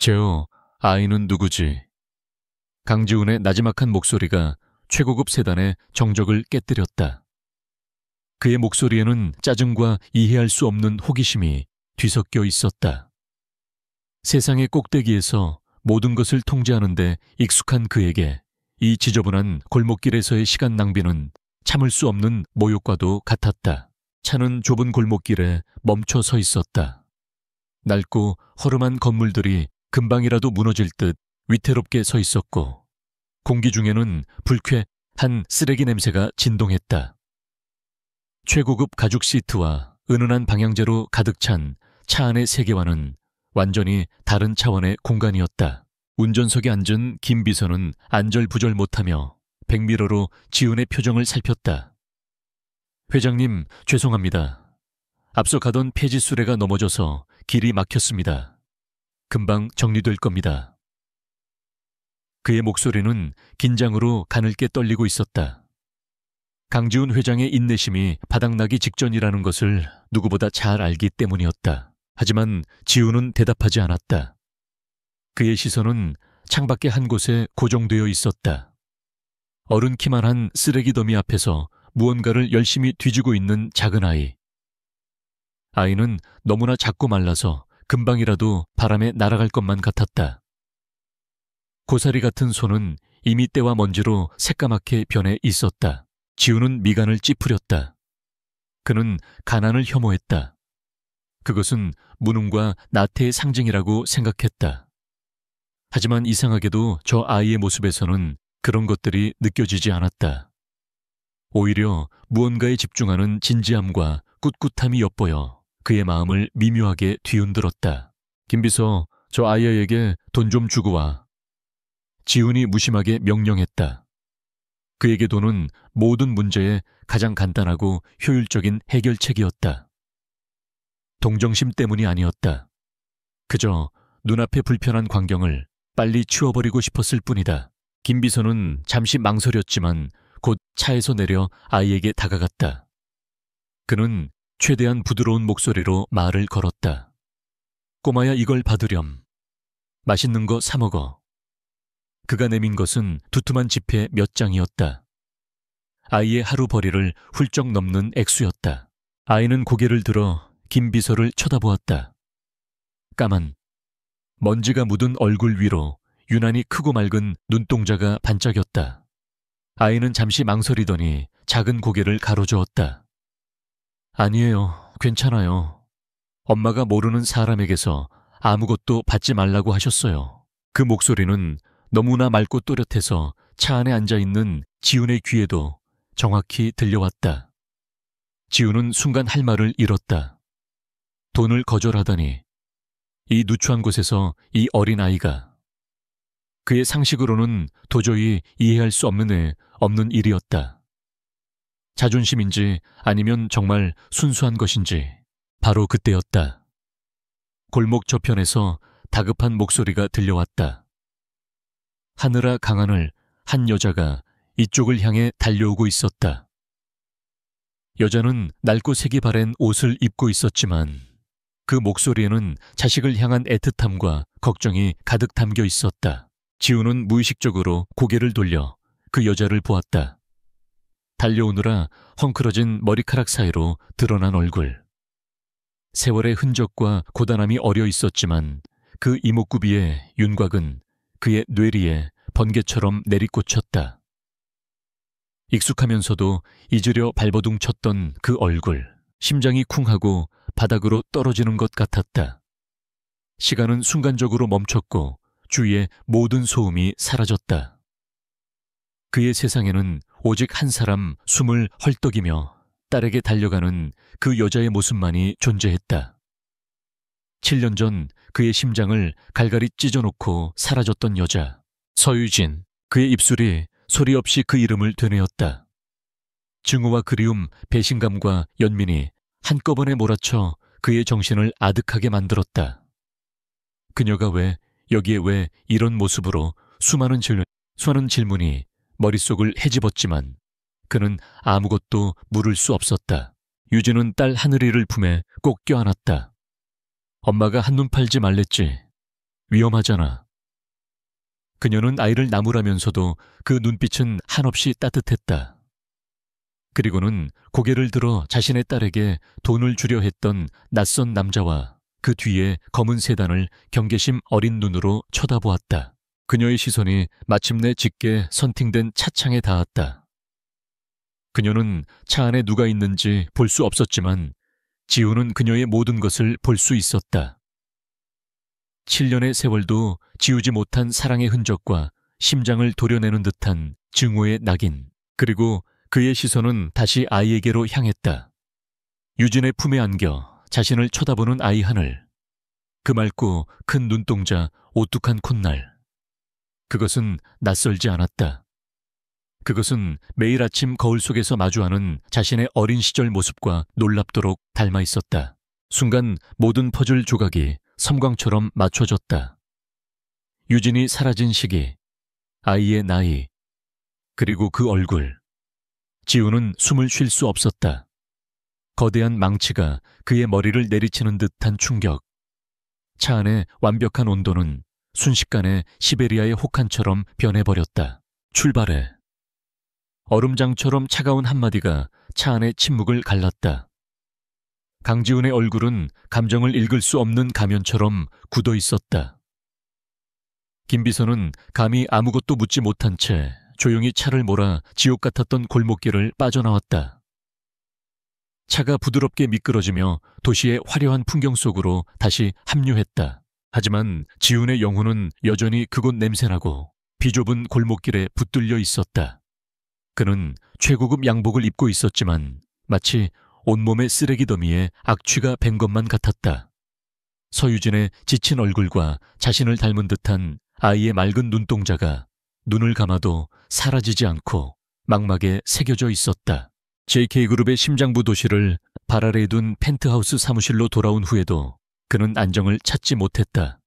재호, 아이는 누구지? 강지훈의 나지막한 목소리가 최고급 세단의 정적을 깨뜨렸다. 그의 목소리에는 짜증과 이해할 수 없는 호기심이 뒤섞여 있었다. 세상의 꼭대기에서 모든 것을 통제하는 데 익숙한 그에게 이 지저분한 골목길에서의 시간 낭비는 참을 수 없는 모욕과도 같았다. 차는 좁은 골목길에 멈춰 서 있었다. 낡고 허름한 건물들이 금방이라도 무너질 듯 위태롭게 서 있었고, 공기 중에는 불쾌한 쓰레기 냄새가 진동했다. 최고급 가죽 시트와 은은한 방향제로 가득 찬 차 안의 세계와는 완전히 다른 차원의 공간이었다. 운전석에 앉은 김 비서는 안절부절 못하며 백미러로 지훈의 표정을 살폈다. 회장님, 죄송합니다. 앞서 가던 폐지 수레가 넘어져서 길이 막혔습니다. 금방 정리될 겁니다. 그의 목소리는 긴장으로 가늘게 떨리고 있었다. 강지훈 회장의 인내심이 바닥나기 직전이라는 것을 누구보다 잘 알기 때문이었다. 하지만 지훈은 대답하지 않았다. 그의 시선은 창밖의 한 곳에 고정되어 있었다. 어른 키만한 쓰레기 더미 앞에서 무언가를 열심히 뒤지고 있는 작은 아이. 아이는 너무나 작고 말라서 금방이라도 바람에 날아갈 것만 같았다. 고사리 같은 손은 이미 때와 먼지로 새까맣게 변해 있었다. 지훈은 미간을 찌푸렸다. 그는 가난을 혐오했다. 그것은 무능과 나태의 상징이라고 생각했다. 하지만 이상하게도 저 아이의 모습에서는 그런 것들이 느껴지지 않았다. 오히려 무언가에 집중하는 진지함과 꿋꿋함이 엿보여 그의 마음을 미묘하게 뒤흔들었다. 김비서, 저 아이에게 돈 좀 주고 와. 지훈이 무심하게 명령했다. 그에게 돈은 모든 문제의 가장 간단하고 효율적인 해결책이었다. 동정심 때문이 아니었다. 그저 눈앞의 불편한 광경을 빨리 치워버리고 싶었을 뿐이다. 김비서는 잠시 망설였지만 곧 차에서 내려 아이에게 다가갔다. 그는 최대한 부드러운 목소리로 말을 걸었다. 꼬마야, 이걸 받으렴. 맛있는 거 사 먹어. 그가 내민 것은 두툼한 지폐 몇 장이었다. 아이의 하루벌이를 훌쩍 넘는 액수였다. 아이는 고개를 들어 김 비서를 쳐다보았다. 까만, 먼지가 묻은 얼굴 위로 유난히 크고 맑은 눈동자가 반짝였다. 아이는 잠시 망설이더니 작은 고개를 가로저었다. 아니에요, 괜찮아요. 엄마가 모르는 사람에게서 아무것도 받지 말라고 하셨어요. 그 목소리는 너무나 맑고 또렷해서 차 안에 앉아있는 지훈의 귀에도 정확히 들려왔다. 지훈은 순간 할 말을 잃었다. 돈을 거절하다니, 이 누추한 곳에서 이 어린 아이가. 그의 상식으로는 도저히 이해할 수 없는 일이었다. 자존심인지 아니면 정말 순수한 것인지. 바로 그때였다. 골목 저편에서 다급한 목소리가 들려왔다. 하늘아 강하늘, 한 여자가 이쪽을 향해 달려오고 있었다. 여자는 낡고 색이 바랜 옷을 입고 있었지만 그 목소리에는 자식을 향한 애틋함과 걱정이 가득 담겨 있었다. 지훈은 무의식적으로 고개를 돌려 그 여자를 보았다. 달려오느라 헝클어진 머리카락 사이로 드러난 얼굴. 세월의 흔적과 고단함이 어려 있었지만 그 이목구비의 윤곽은 그의 뇌리에 번개처럼 내리꽂혔다. 익숙하면서도 잊으려 발버둥 쳤던 그 얼굴. 심장이 쿵하고 바닥으로 떨어지는 것 같았다. 시간은 순간적으로 멈췄고 주위의 모든 소음이 사라졌다. 그의 세상에는 오직 한 사람 숨을 헐떡이며 딸에게 달려가는 그 여자의 모습만이 존재했다. 7년 전 그의 심장을 갈갈이 찢어놓고 사라졌던 여자, 서유진. 그의 입술이 소리 없이 그 이름을 되뇌었다. 증오와 그리움, 배신감과 연민이 한꺼번에 몰아쳐 그의 정신을 아득하게 만들었다. 그녀가 여기에 왜 이런 모습으로 수많은 질문이 머릿속을 헤집었지만 그는 아무것도 물을 수 없었다. 유진은 딸 하늘이를 품에 꼭 껴안았다. 엄마가 한눈 팔지 말랬지. 위험하잖아. 그녀는 아이를 나무라면서도 그 눈빛은 한없이 따뜻했다. 그리고는 고개를 들어 자신의 딸에게 돈을 주려 했던 낯선 남자와 그 뒤에 검은 세단을 경계심 어린 눈으로 쳐다보았다. 그녀의 시선이 마침내 짙게 선팅된 차창에 닿았다. 그녀는 차 안에 누가 있는지 볼 수 없었지만 지우는 그녀의 모든 것을 볼 수 있었다. 7년의 세월도 지우지 못한 사랑의 흔적과 심장을 도려내는 듯한 증오의 낙인, 그리고 그의 시선은 다시 아이에게로 향했다. 유진의 품에 안겨 자신을 쳐다보는 아이 하늘, 그 맑고 큰 눈동자, 오뚝한 콧날. 그것은 낯설지 않았다. 그것은 매일 아침 거울 속에서 마주하는 자신의 어린 시절 모습과 놀랍도록 닮아 있었다. 순간 모든 퍼즐 조각이 섬광처럼 맞춰졌다. 유진이 사라진 시기, 아이의 나이, 그리고 그 얼굴. 지우는 숨을 쉴 수 없었다. 거대한 망치가 그의 머리를 내리치는 듯한 충격. 차 안의 완벽한 온도는 순식간에 시베리아의 혹한처럼 변해버렸다. 출발해. 얼음장처럼 차가운 한마디가 차 안의 침묵을 갈랐다. 강지훈의 얼굴은 감정을 읽을 수 없는 가면처럼 굳어 있었다. 김비서는 감히 아무것도 묻지 못한 채 조용히 차를 몰아 지옥 같았던 골목길을 빠져나왔다. 차가 부드럽게 미끄러지며 도시의 화려한 풍경 속으로 다시 합류했다. 하지만 지훈의 영혼은 여전히 그곳 냄새나고 비좁은 골목길에 붙들려 있었다. 그는 최고급 양복을 입고 있었지만 마치 온몸의 쓰레기 더미에 악취가 밴 것만 같았다. 서유진의 지친 얼굴과 자신을 닮은 듯한 아이의 맑은 눈동자가 눈을 감아도 사라지지 않고 망막에 새겨져 있었다. JK그룹의 심장부 도시를 발 아래에 둔 펜트하우스 사무실로 돌아온 후에도 그는 안정을 찾지 못했다.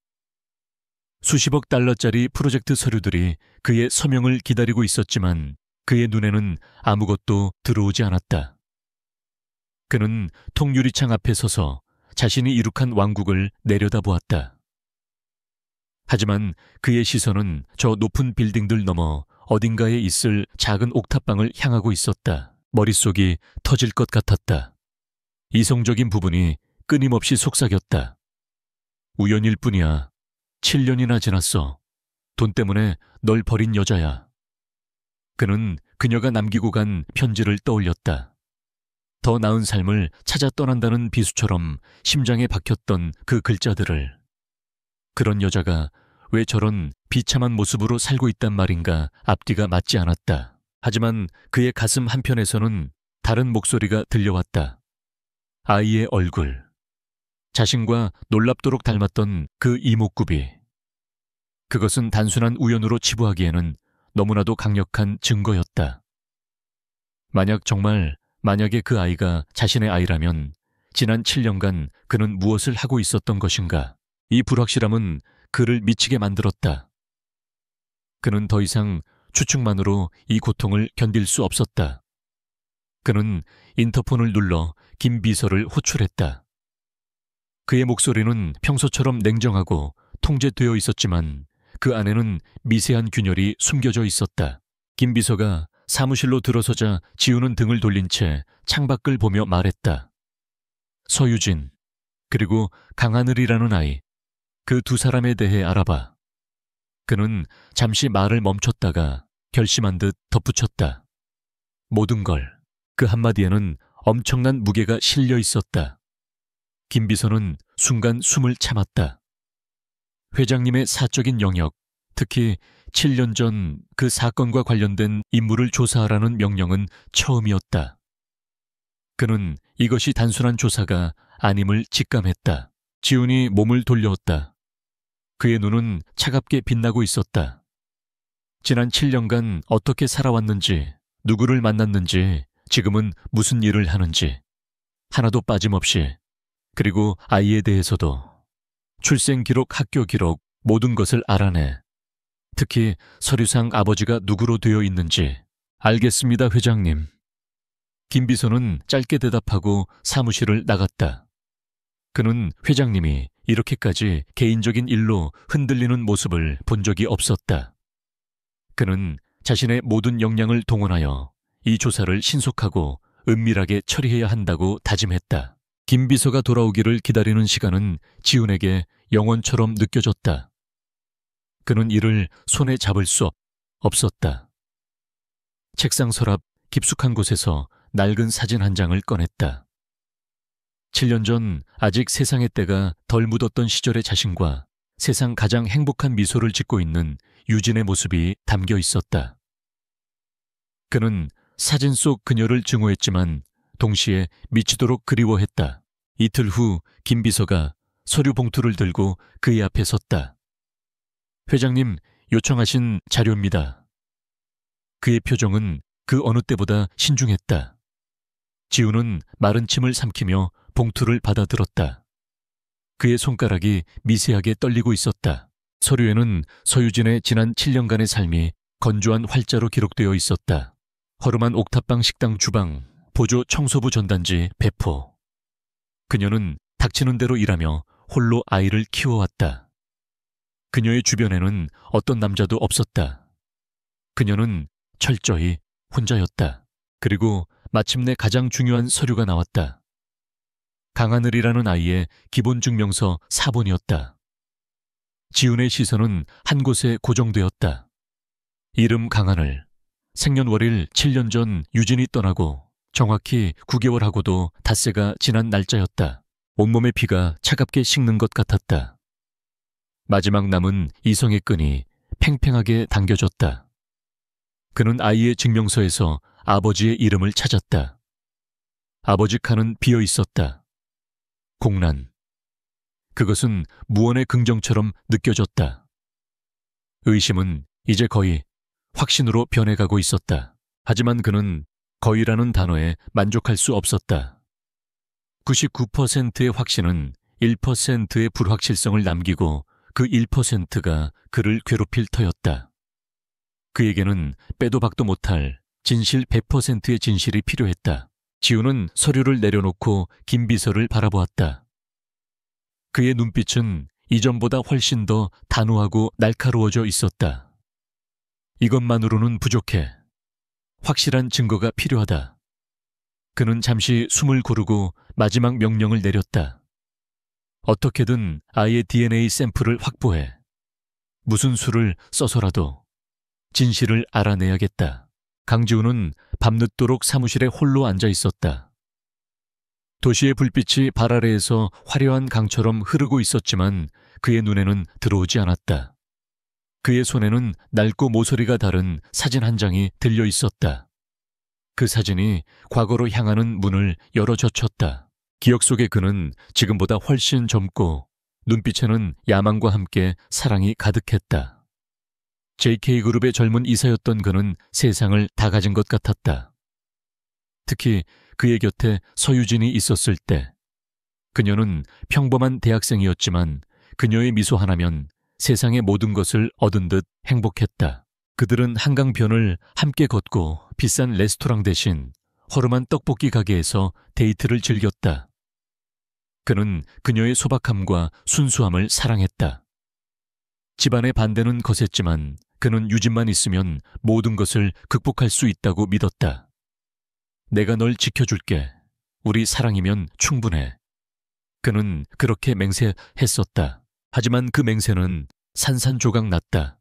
수십억 달러짜리 프로젝트 서류들이 그의 서명을 기다리고 있었지만 그의 눈에는 아무것도 들어오지 않았다. 그는 통유리창 앞에 서서 자신이 이룩한 왕국을 내려다보았다. 하지만 그의 시선은 저 높은 빌딩들 너머 어딘가에 있을 작은 옥탑방을 향하고 있었다. 머릿속이 터질 것 같았다. 이성적인 부분이 끊임없이 속삭였다. 우연일 뿐이야. 7년이나 지났어. 돈 때문에 널 버린 여자야. 그는 그녀가 남기고 간 편지를 떠올렸다. 더 나은 삶을 찾아 떠난다는 비수처럼 심장에 박혔던 그 글자들을. 그런 여자가 왜 저런 비참한 모습으로 살고 있단 말인가 앞뒤가 맞지 않았다. 하지만 그의 가슴 한편에서는 다른 목소리가 들려왔다. 아이의 얼굴. 자신과 놀랍도록 닮았던 그 이목구비. 그것은 단순한 우연으로 치부하기에는 너무나도 강력한 증거였다. 만약에 그 아이가 자신의 아이라면 지난 7년간 그는 무엇을 하고 있었던 것인가. 이 불확실함은 그를 미치게 만들었다. 그는 더 이상 추측만으로 이 고통을 견딜 수 없었다. 그는 인터폰을 눌러 김 비서를 호출했다. 그의 목소리는 평소처럼 냉정하고 통제되어 있었지만 그 안에는 미세한 균열이 숨겨져 있었다. 김 비서가 사무실로 들어서자 지우는 등을 돌린 채 창밖을 보며 말했다. 서유진, 그리고 강하늘이라는 아이, 그 두 사람에 대해 알아봐. 그는 잠시 말을 멈췄다가 결심한 듯 덧붙였다. 모든 걸. 그 한마디에는 엄청난 무게가 실려 있었다. 김 비서는 순간 숨을 참았다. 회장님의 사적인 영역, 특히 7년 전 그 사건과 관련된 인물을 조사하라는 명령은 처음이었다. 그는 이것이 단순한 조사가 아님을 직감했다. 지훈이 몸을 돌려왔다. 그의 눈은 차갑게 빛나고 있었다. 지난 7년간 어떻게 살아왔는지, 누구를 만났는지, 지금은 무슨 일을 하는지 하나도 빠짐없이, 그리고 아이에 대해서도 출생 기록, 학교 기록, 모든 것을 알아내. 특히 서류상 아버지가 누구로 되어 있는지. 알겠습니다, 회장님. 김 비서는 짧게 대답하고 사무실을 나갔다. 그는 회장님이 이렇게까지 개인적인 일로 흔들리는 모습을 본 적이 없었다. 그는 자신의 모든 역량을 동원하여 이 조사를 신속하고 은밀하게 처리해야 한다고 다짐했다. 김 비서가 돌아오기를 기다리는 시간은 지훈에게 영원처럼 느껴졌다. 그는 이를 손에 잡을 수 없었다. 책상 서랍 깊숙한 곳에서 낡은 사진 한 장을 꺼냈다. 7년 전 아직 세상의 때가 덜 묻었던 시절의 자신과 세상 가장 행복한 미소를 짓고 있는 유진의 모습이 담겨 있었다. 그는 사진 속 그녀를 증오했지만 동시에 미치도록 그리워했다. 이틀 후 김 비서가 서류 봉투를 들고 그의 앞에 섰다. 회장님, 요청하신 자료입니다. 그의 표정은 그 어느 때보다 신중했다. 지훈은 마른 침을 삼키며 봉투를 받아들었다. 그의 손가락이 미세하게 떨리고 있었다. 서류에는 서유진의 지난 7년간의 삶이 건조한 활자로 기록되어 있었다. 허름한 옥탑방 식당 주방, 보조 청소부 전단지 배포. 그녀는 닥치는 대로 일하며 홀로 아이를 키워왔다. 그녀의 주변에는 어떤 남자도 없었다. 그녀는 철저히 혼자였다. 그리고 마침내 가장 중요한 서류가 나왔다. 강하늘이라는 아이의 기본증명서 4번이었다. 지훈의 시선은 한 곳에 고정되었다. 이름 강하늘, 생년월일 7년 전 유진이 떠나고 정확히 9개월하고도 닷새가 지난 날짜였다. 온몸의 피가 차갑게 식는 것 같았다. 마지막 남은 이성의 끈이 팽팽하게 당겨졌다. 그는 아이의 증명서에서 아버지의 이름을 찾았다. 아버지 칸은 비어 있었다. 공란. 그것은 무언의 긍정처럼 느껴졌다. 의심은 이제 거의 확신으로 변해가고 있었다. 하지만 그는 거의라는 단어에 만족할 수 없었다. 99%의 확신은 1%의 불확실성을 남기고 그 1%가 그를 괴롭힐 터였다. 그에게는 빼도 박도 못할 진실 100%의 진실이 필요했다. 지훈은 서류를 내려놓고 김 비서를 바라보았다. 그의 눈빛은 이전보다 훨씬 더 단호하고 날카로워져 있었다. 이것만으로는 부족해. 확실한 증거가 필요하다. 그는 잠시 숨을 고르고 마지막 명령을 내렸다. 어떻게든 아이의 DNA 샘플을 확보해. 무슨 수를 써서라도 진실을 알아내야겠다. 강지훈은 밤늦도록 사무실에 홀로 앉아 있었다. 도시의 불빛이 발 아래에서 화려한 강처럼 흐르고 있었지만 그의 눈에는 들어오지 않았다. 그의 손에는 낡고 모서리가 다른 사진 한 장이 들려 있었다. 그 사진이 과거로 향하는 문을 열어 젖혔다. 기억 속의 그는 지금보다 훨씬 젊고 눈빛에는 야망과 함께 사랑이 가득했다. JK그룹의 젊은 이사였던 그는 세상을 다 가진 것 같았다. 특히 그의 곁에 서유진이 있었을 때 그녀는 평범한 대학생이었지만 그녀의 미소 하나면 세상의 모든 것을 얻은 듯 행복했다. 그들은 한강변을 함께 걷고 비싼 레스토랑 대신 허름한 떡볶이 가게에서 데이트를 즐겼다. 그는 그녀의 소박함과 순수함을 사랑했다. 집안의 반대는 거셌지만 그는 유진만 있으면 모든 것을 극복할 수 있다고 믿었다. 내가 널 지켜줄게. 우리 사랑이면 충분해. 그는 그렇게 맹세했었다. 하지만 그 맹세는 산산조각 났다.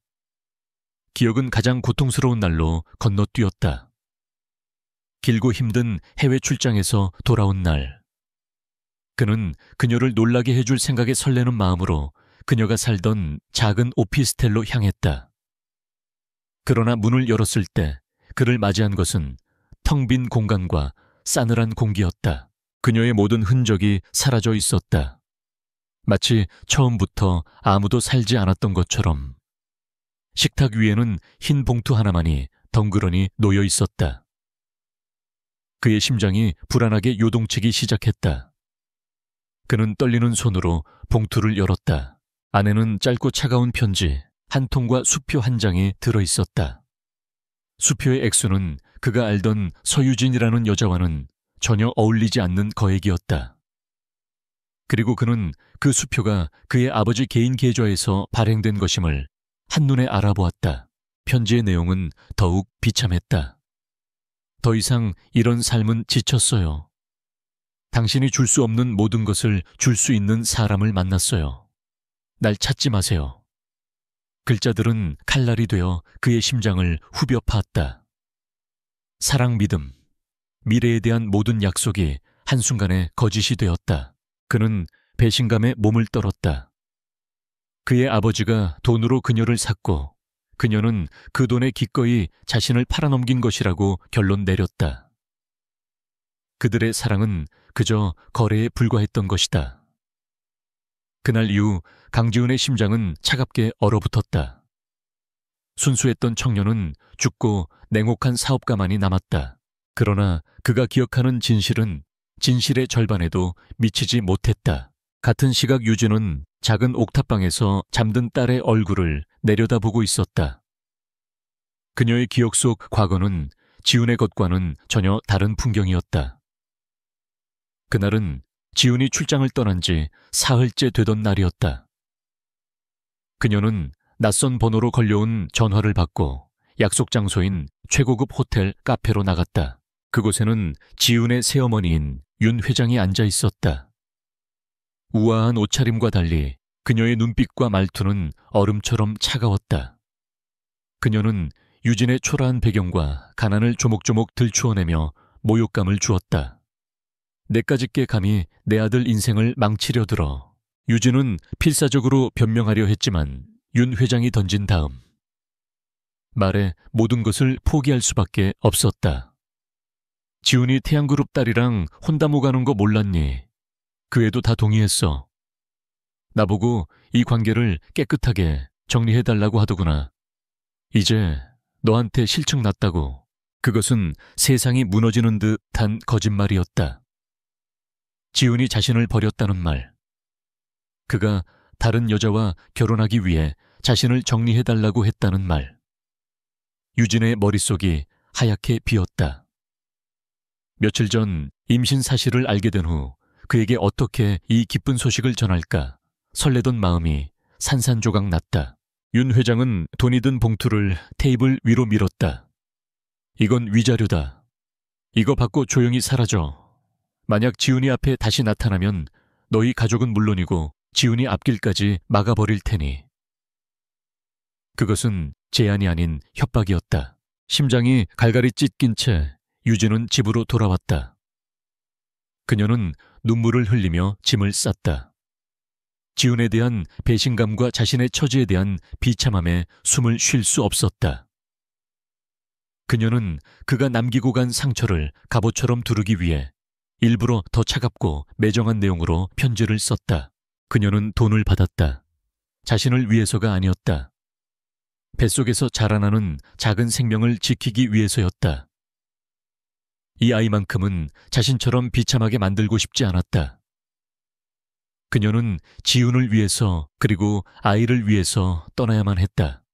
기억은 가장 고통스러운 날로 건너뛰었다. 길고 힘든 해외 출장에서 돌아온 날. 그는 그녀를 놀라게 해줄 생각에 설레는 마음으로 그녀가 살던 작은 오피스텔로 향했다. 그러나 문을 열었을 때 그를 맞이한 것은 텅 빈 공간과 싸늘한 공기였다. 그녀의 모든 흔적이 사라져 있었다. 마치 처음부터 아무도 살지 않았던 것처럼. 식탁 위에는 흰 봉투 하나만이 덩그러니 놓여 있었다. 그의 심장이 불안하게 요동치기 시작했다. 그는 떨리는 손으로 봉투를 열었다. 안에는 짧고 차가운 편지 한 통과 수표 한 장이 들어있었다. 수표의 액수는 그가 알던 서유진이라는 여자와는 전혀 어울리지 않는 거액이었다. 그리고 그는 그 수표가 그의 아버지 개인 계좌에서 발행된 것임을 한눈에 알아보았다. 편지의 내용은 더욱 비참했다. 더 이상 이런 삶은 지쳤어요. 당신이 줄 수 없는 모든 것을 줄 수 있는 사람을 만났어요. 날 찾지 마세요. 글자들은 칼날이 되어 그의 심장을 후벼 파았다. 사랑, 믿음, 미래에 대한 모든 약속이 한순간에 거짓이 되었다. 그는 배신감에 몸을 떨었다. 그의 아버지가 돈으로 그녀를 샀고 그녀는 그 돈에 기꺼이 자신을 팔아넘긴 것이라고 결론 내렸다. 그들의 사랑은 그저 거래에 불과했던 것이다. 그날 이후 강지훈의 심장은 차갑게 얼어붙었다. 순수했던 청년은 죽고 냉혹한 사업가만이 남았다. 그러나 그가 기억하는 진실은 진실의 절반에도 미치지 못했다. 같은 시각 유진은 작은 옥탑방에서 잠든 딸의 얼굴을 내려다보고 있었다. 그녀의 기억 속 과거는 지훈의 것과는 전혀 다른 풍경이었다. 그날은 지훈이 출장을 떠난 지 사흘째 되던 날이었다. 그녀는 낯선 번호로 걸려온 전화를 받고 약속 장소인 최고급 호텔 카페로 나갔다. 그곳에는 지훈의 새어머니인 윤 회장이 앉아 있었다. 우아한 옷차림과 달리 그녀의 눈빛과 말투는 얼음처럼 차가웠다. 그녀는 유진의 초라한 배경과 가난을 조목조목 들추어내며 모욕감을 주었다. 내까짓게 감히 내 아들 인생을 망치려 들어. 유진은 필사적으로 변명하려 했지만 윤 회장이 던진 다음 말에 모든 것을 포기할 수밖에 없었다. 지훈이 태양그룹 딸이랑 혼담 가는 거 몰랐니? 그 애도 다 동의했어. 나보고 이 관계를 깨끗하게 정리해달라고 하더구나. 이제 너한테 실증 났다고. 그것은 세상이 무너지는 듯한 거짓말이었다. 지훈이 자신을 버렸다는 말. 그가 다른 여자와 결혼하기 위해 자신을 정리해달라고 했다는 말. 유진의 머릿속이 하얗게 비었다. 며칠 전 임신 사실을 알게 된 후 그에게 어떻게 이 기쁜 소식을 전할까 설레던 마음이 산산조각 났다. 윤 회장은 돈이 든 봉투를 테이블 위로 밀었다. 이건 위자료다. 이거 받고 조용히 사라져. 만약 지훈이 앞에 다시 나타나면 너희 가족은 물론이고 지훈이 앞길까지 막아버릴 테니. 그것은 제안이 아닌 협박이었다. 심장이 갈갈이 찢긴 채 유진은 집으로 돌아왔다. 그녀는 눈물을 흘리며 짐을 쌌다. 지훈에 대한 배신감과 자신의 처지에 대한 비참함에 숨을 쉴 수 없었다. 그녀는 그가 남기고 간 상처를 갑옷처럼 두르기 위해 일부러 더 차갑고 매정한 내용으로 편지를 썼다. 그녀는 돈을 받았다. 자신을 위해서가 아니었다. 뱃속에서 자라나는 작은 생명을 지키기 위해서였다. 이 아이만큼은 자신처럼 비참하게 만들고 싶지 않았다. 그녀는 지훈을 위해서 그리고 아이를 위해서 떠나야만 했다.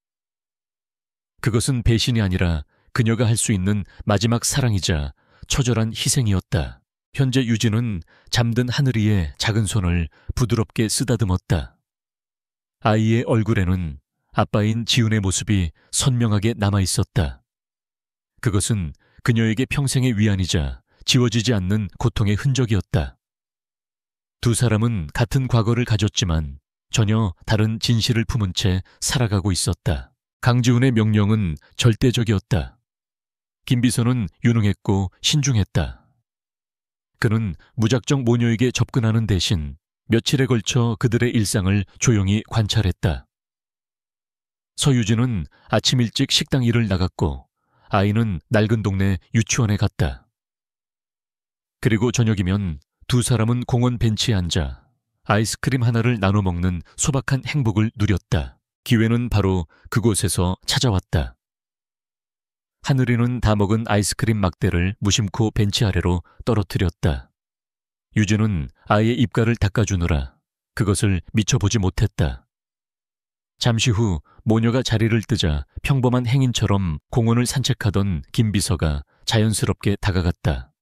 그것은 배신이 아니라 그녀가 할 수 있는 마지막 사랑이자 처절한 희생이었다. 현재 유진은 잠든 하늘이의 작은 손을 부드럽게 쓰다듬었다. 아이의 얼굴에는 아빠인 지훈의 모습이 선명하게 남아있었다. 그것은 그녀에게 평생의 위안이자 지워지지 않는 고통의 흔적이었다. 두 사람은 같은 과거를 가졌지만 전혀 다른 진실을 품은 채 살아가고 있었다. 강지훈의 명령은 절대적이었다. 김비서는 유능했고 신중했다. 그는 무작정 모녀에게 접근하는 대신 며칠에 걸쳐 그들의 일상을 조용히 관찰했다. 서유진은 아침 일찍 식당 일을 나갔고 아이는 낡은 동네 유치원에 갔다. 그리고 저녁이면 두 사람은 공원 벤치에 앉아 아이스크림 하나를 나눠 먹는 소박한 행복을 누렸다. 기회는 바로 그곳에서 찾아왔다. 하늘이는 다 먹은 아이스크림 막대를 무심코 벤치 아래로 떨어뜨렸다. 유진은 아이의 입가를 닦아주느라 그것을 미쳐보지 못했다. 잠시 후 모녀가 자리를 뜨자 평범한 행인처럼 공원을 산책하던 김비서가 자연스럽게 다가갔다.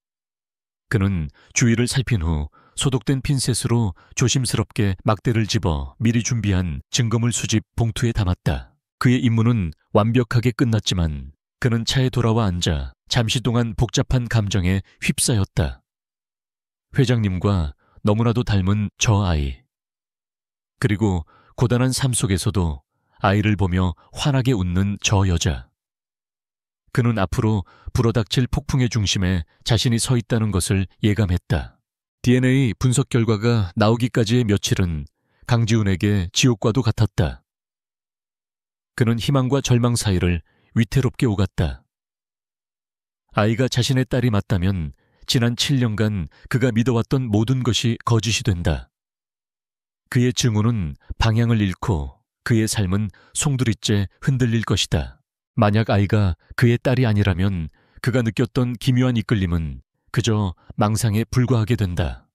그는 주위를 살핀 후 소독된 핀셋으로 조심스럽게 막대를 집어 미리 준비한 증거물 수집 봉투에 담았다. 그의 임무는 완벽하게 끝났지만 그는 차에 돌아와 앉아 잠시 동안 복잡한 감정에 휩싸였다. 회장님과 너무나도 닮은 저 아이. 그리고 고단한 삶 속에서도 아이를 보며 환하게 웃는 저 여자. 그는 앞으로 불어닥칠 폭풍의 중심에 자신이 서 있다는 것을 예감했다. DNA 분석 결과가 나오기까지의 며칠은 강지훈에게 지옥과도 같았다. 그는 희망과 절망 사이를 위태롭게 오갔다. 아이가 자신의 딸이 맞다면 지난 7년간 그가 믿어왔던 모든 것이 거짓이 된다. 그의 증오는 방향을 잃고 그의 삶은 송두리째 흔들릴 것이다. 만약 아이가 그의 딸이 아니라면 그가 느꼈던 기묘한 이끌림은 그저 망상에 불과하게 된다.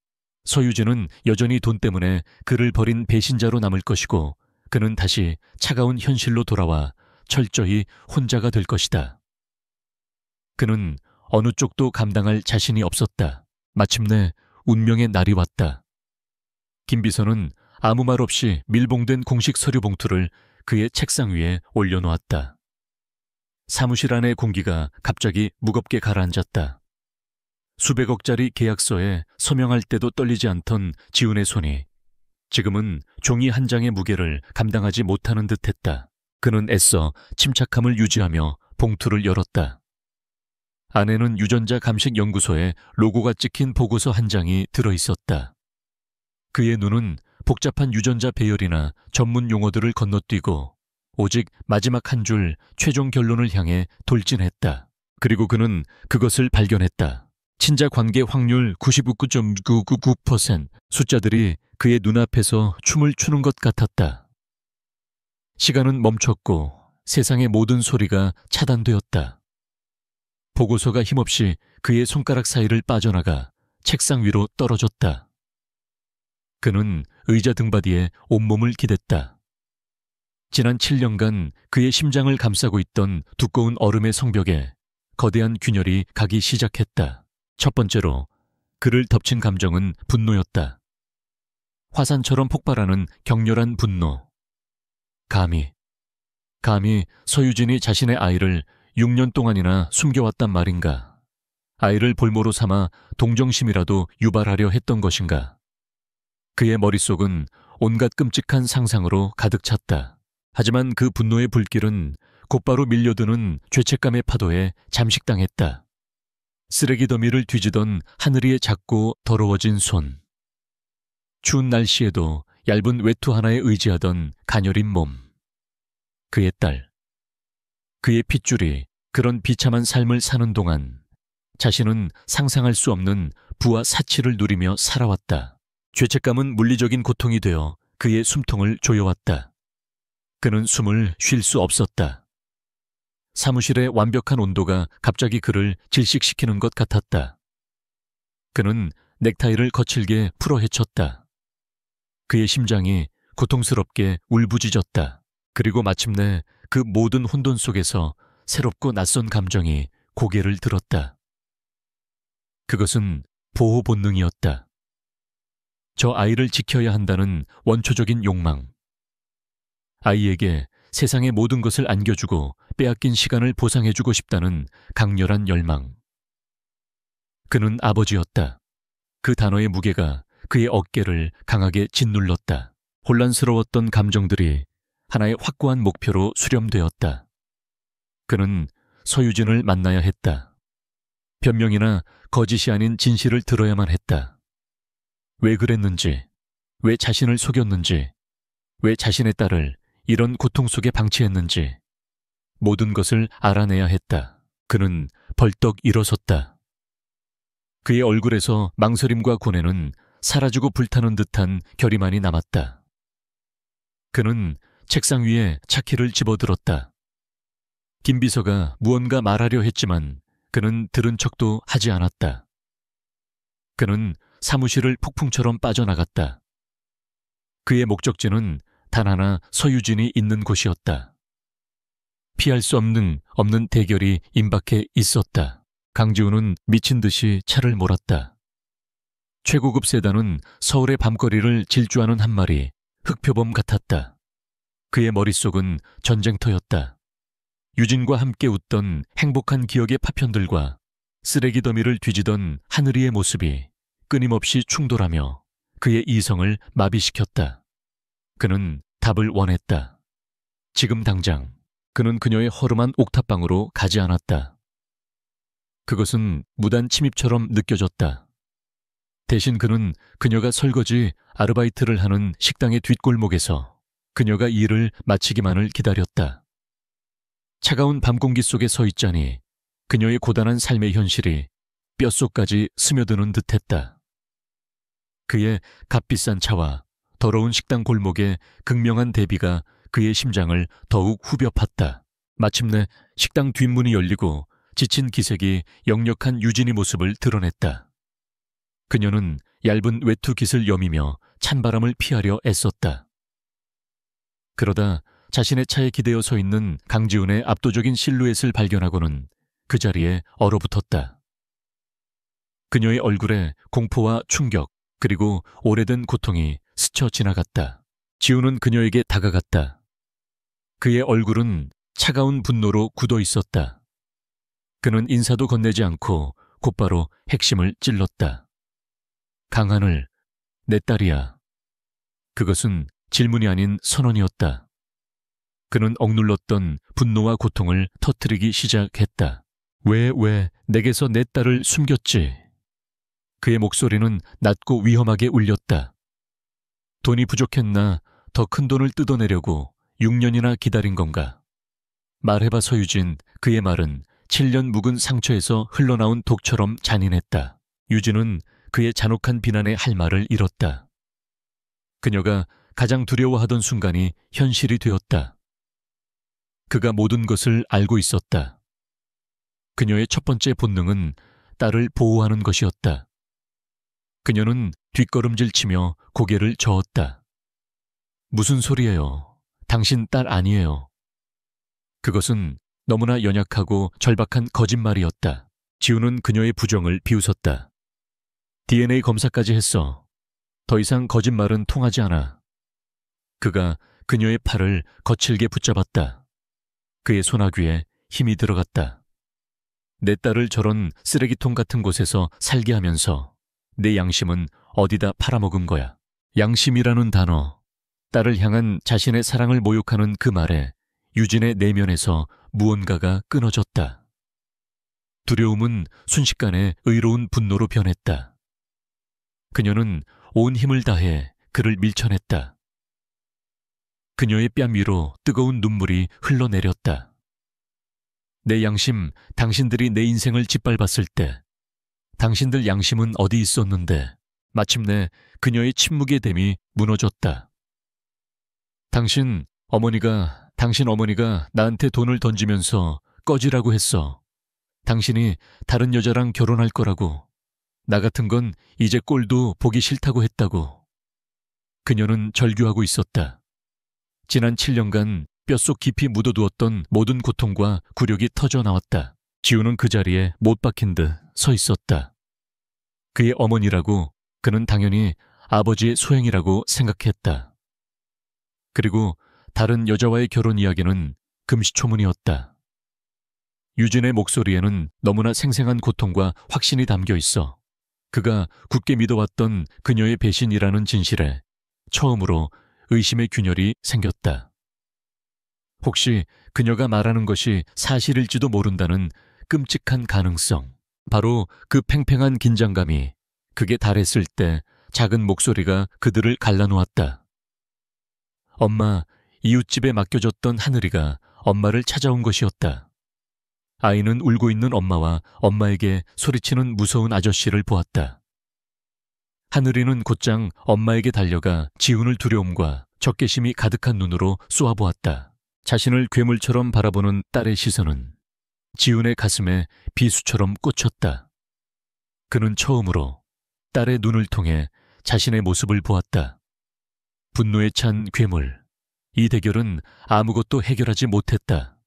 서유진은 여전히 돈 때문에 그를 버린 배신자로 남을 것이고 그는 다시 차가운 현실로 돌아와 철저히 혼자가 될 것이다. 그는 어느 쪽도 감당할 자신이 없었다. 마침내 운명의 날이 왔다. 김비서는 아무 말 없이 밀봉된 공식 서류 봉투를 그의 책상 위에 올려놓았다. 사무실 안의 공기가 갑자기 무겁게 가라앉았다. 수백억짜리 계약서에 서명할 때도 떨리지 않던 지훈의 손이 지금은 종이 한 장의 무게를 감당하지 못하는 듯했다. 그는 애써 침착함을 유지하며 봉투를 열었다. 안에는 유전자 감식 연구소의 로고가 찍힌 보고서 한 장이 들어있었다. 그의 눈은 복잡한 유전자 배열이나 전문 용어들을 건너뛰고 오직 마지막 한 줄 최종 결론을 향해 돌진했다. 그리고 그는 그것을 발견했다. 친자 관계 확률 99.999%. 숫자들이 그의 눈앞에서 춤을 추는 것 같았다. 시간은 멈췄고 세상의 모든 소리가 차단되었다. 보고서가 힘없이 그의 손가락 사이를 빠져나가 책상 위로 떨어졌다. 그는 의자 등받이에 온몸을 기댔다. 지난 7년간 그의 심장을 감싸고 있던 두꺼운 얼음의 성벽에 거대한 균열이 가기 시작했다. 첫 번째로 그를 덮친 감정은 분노였다. 화산처럼 폭발하는 격렬한 분노. 감히 서유진이 자신의 아이를 6년 동안이나 숨겨왔단 말인가. 아이를 볼모로 삼아 동정심이라도 유발하려 했던 것인가. 그의 머릿속은 온갖 끔찍한 상상으로 가득 찼다. 하지만 그 분노의 불길은 곧바로 밀려드는 죄책감의 파도에 잠식당했다. 쓰레기 더미를 뒤지던 하늘이의 작고 더러워진 손. 추운 날씨에도 얇은 외투 하나에 의지하던 가녀린 몸. 그의 딸. 그의 핏줄이 그런 비참한 삶을 사는 동안 자신은 상상할 수 없는 부와 사치를 누리며 살아왔다. 죄책감은 물리적인 고통이 되어 그의 숨통을 조여왔다. 그는 숨을 쉴 수 없었다. 사무실의 완벽한 온도가 갑자기 그를 질식시키는 것 같았다. 그는 넥타이를 거칠게 풀어 헤쳤다. 그의 심장이 고통스럽게 울부짖었다. 그리고 마침내 그 모든 혼돈 속에서 새롭고 낯선 감정이 고개를 들었다. 그것은 보호 본능이었다. 저 아이를 지켜야 한다는 원초적인 욕망. 아이에게 세상의 모든 것을 안겨주고 빼앗긴 시간을 보상해주고 싶다는 강렬한 열망. 그는 아버지였다. 그 단어의 무게가 그의 어깨를 강하게 짓눌렀다. 혼란스러웠던 감정들이 하나의 확고한 목표로 수렴되었다. 그는 서유진을 만나야 했다. 변명이나 거짓이 아닌 진실을 들어야만 했다. 왜 그랬는지, 왜 자신을 속였는지, 왜 자신의 딸을 이런 고통 속에 방치했는지 모든 것을 알아내야 했다. 그는 벌떡 일어섰다. 그의 얼굴에서 망설임과 고뇌는 사라지고 불타는 듯한 결의만이 남았다. 그는 책상 위에 차키를 집어들었다. 김 비서가 무언가 말하려 했지만 그는 들은 척도 하지 않았다. 그는 사무실을 폭풍처럼 빠져나갔다. 그의 목적지는 단 하나 서유진이 있는 곳이었다. 피할 수 없는 대결이 임박해 있었다. 강지훈은 미친 듯이 차를 몰았다. 최고급 세단은 서울의 밤거리를 질주하는 한 마리 흑표범 같았다. 그의 머릿속은 전쟁터였다. 유진과 함께 웃던 행복한 기억의 파편들과 쓰레기 더미를 뒤지던 하늘이의 모습이 끊임없이 충돌하며 그의 이성을 마비시켰다. 그는 답을 원했다. 지금 당장 그는 그녀의 허름한 옥탑방으로 가지 않았다. 그것은 무단 침입처럼 느껴졌다. 대신 그는 그녀가 설거지 아르바이트를 하는 식당의 뒷골목에서 그녀가 일을 마치기만을 기다렸다. 차가운 밤 공기 속에 서 있자니 그녀의 고단한 삶의 현실이 뼛속까지 스며드는 듯했다. 그의 값비싼 차와 더러운 식당 골목의 극명한 대비가 그의 심장을 더욱 후벼 팠다. 마침내 식당 뒷문이 열리고 지친 기색이 역력한 유진의 모습을 드러냈다. 그녀는 얇은 외투 깃을 여미며 찬바람을 피하려 애썼다. 그러다 자신의 차에 기대어 서 있는 강지훈의 압도적인 실루엣을 발견하고는 그 자리에 얼어붙었다. 그녀의 얼굴에 공포와 충격 그리고 오래된 고통이 스쳐 지나갔다. 지훈은 그녀에게 다가갔다. 그의 얼굴은 차가운 분노로 굳어 있었다. 그는 인사도 건네지 않고 곧바로 핵심을 찔렀다. 강하늘, 내 딸이야. 그것은 질문이 아닌 선언이었다. 그는 억눌렀던 분노와 고통을 터뜨리기 시작했다. 왜 내게서 내 딸을 숨겼지? 그의 목소리는 낮고 위험하게 울렸다. 돈이 부족했나 더 큰 돈을 뜯어내려고 6년이나 기다린 건가? 말해봐 서유진. 그의 말은 7년 묵은 상처에서 흘러나온 독처럼 잔인했다. 유진은 그의 잔혹한 비난에 할 말을 잃었다. 그녀가 가장 두려워하던 순간이 현실이 되었다. 그가 모든 것을 알고 있었다. 그녀의 첫 번째 본능은 딸을 보호하는 것이었다. 그녀는 뒷걸음질치며 고개를 저었다. 무슨 소리예요? 당신 딸 아니에요. 그것은 너무나 연약하고 절박한 거짓말이었다. 지우는 그녀의 부정을 비웃었다. DNA 검사까지 했어. 더 이상 거짓말은 통하지 않아. 그가 그녀의 팔을 거칠게 붙잡았다. 그의 소나귀에 힘이 들어갔다. 내 딸을 저런 쓰레기통 같은 곳에서 살게 하면서 내 양심은 어디다 팔아먹은 거야. 양심이라는 단어, 딸을 향한 자신의 사랑을 모욕하는 그 말에 유진의 내면에서 무언가가 끊어졌다. 두려움은 순식간에 의로운 분노로 변했다. 그녀는 온 힘을 다해 그를 밀쳐냈다. 그녀의 뺨 위로 뜨거운 눈물이 흘러내렸다. 내 양심, 당신들이 내 인생을 짓밟았을 때 당신들 양심은 어디 있었는데 마침내 그녀의 침묵의 댐이 무너졌다. 당신 어머니가 나한테 돈을 던지면서 꺼지라고 했어. 당신이 다른 여자랑 결혼할 거라고. 나 같은 건 이제 꼴도 보기 싫다고 했다고. 그녀는 절규하고 있었다. 지난 7년간 뼛속 깊이 묻어두었던 모든 고통과 굴욕이 터져 나왔다. 지우는 그 자리에 못 박힌 듯 서 있었다. 그의 어머니라고 그는 당연히 아버지의 소행이라고 생각했다. 그리고 다른 여자와의 결혼 이야기는 금시초문이었다. 유진의 목소리에는 너무나 생생한 고통과 확신이 담겨 있어 그가 굳게 믿어왔던 그녀의 배신이라는 진실에 처음으로 의심의 균열이 생겼다. 혹시 그녀가 말하는 것이 사실일지도 모른다는 끔찍한 가능성. 바로 그 팽팽한 긴장감이 극에 달했을 때 작은 목소리가 그들을 갈라놓았다. 엄마, 이웃집에 맡겨졌던 하늘이가 엄마를 찾아온 것이었다. 아이는 울고 있는 엄마와 엄마에게 소리치는 무서운 아저씨를 보았다. 하늘이는 곧장 엄마에게 달려가 지훈을 두려움과 적개심이 가득한 눈으로 쏘아보았다. 자신을 괴물처럼 바라보는 딸의 시선은 지훈의 가슴에 비수처럼 꽂혔다. 그는 처음으로 딸의 눈을 통해 자신의 모습을 보았다. 분노에 찬 괴물. 이 대결은 아무것도 해결하지 못했다.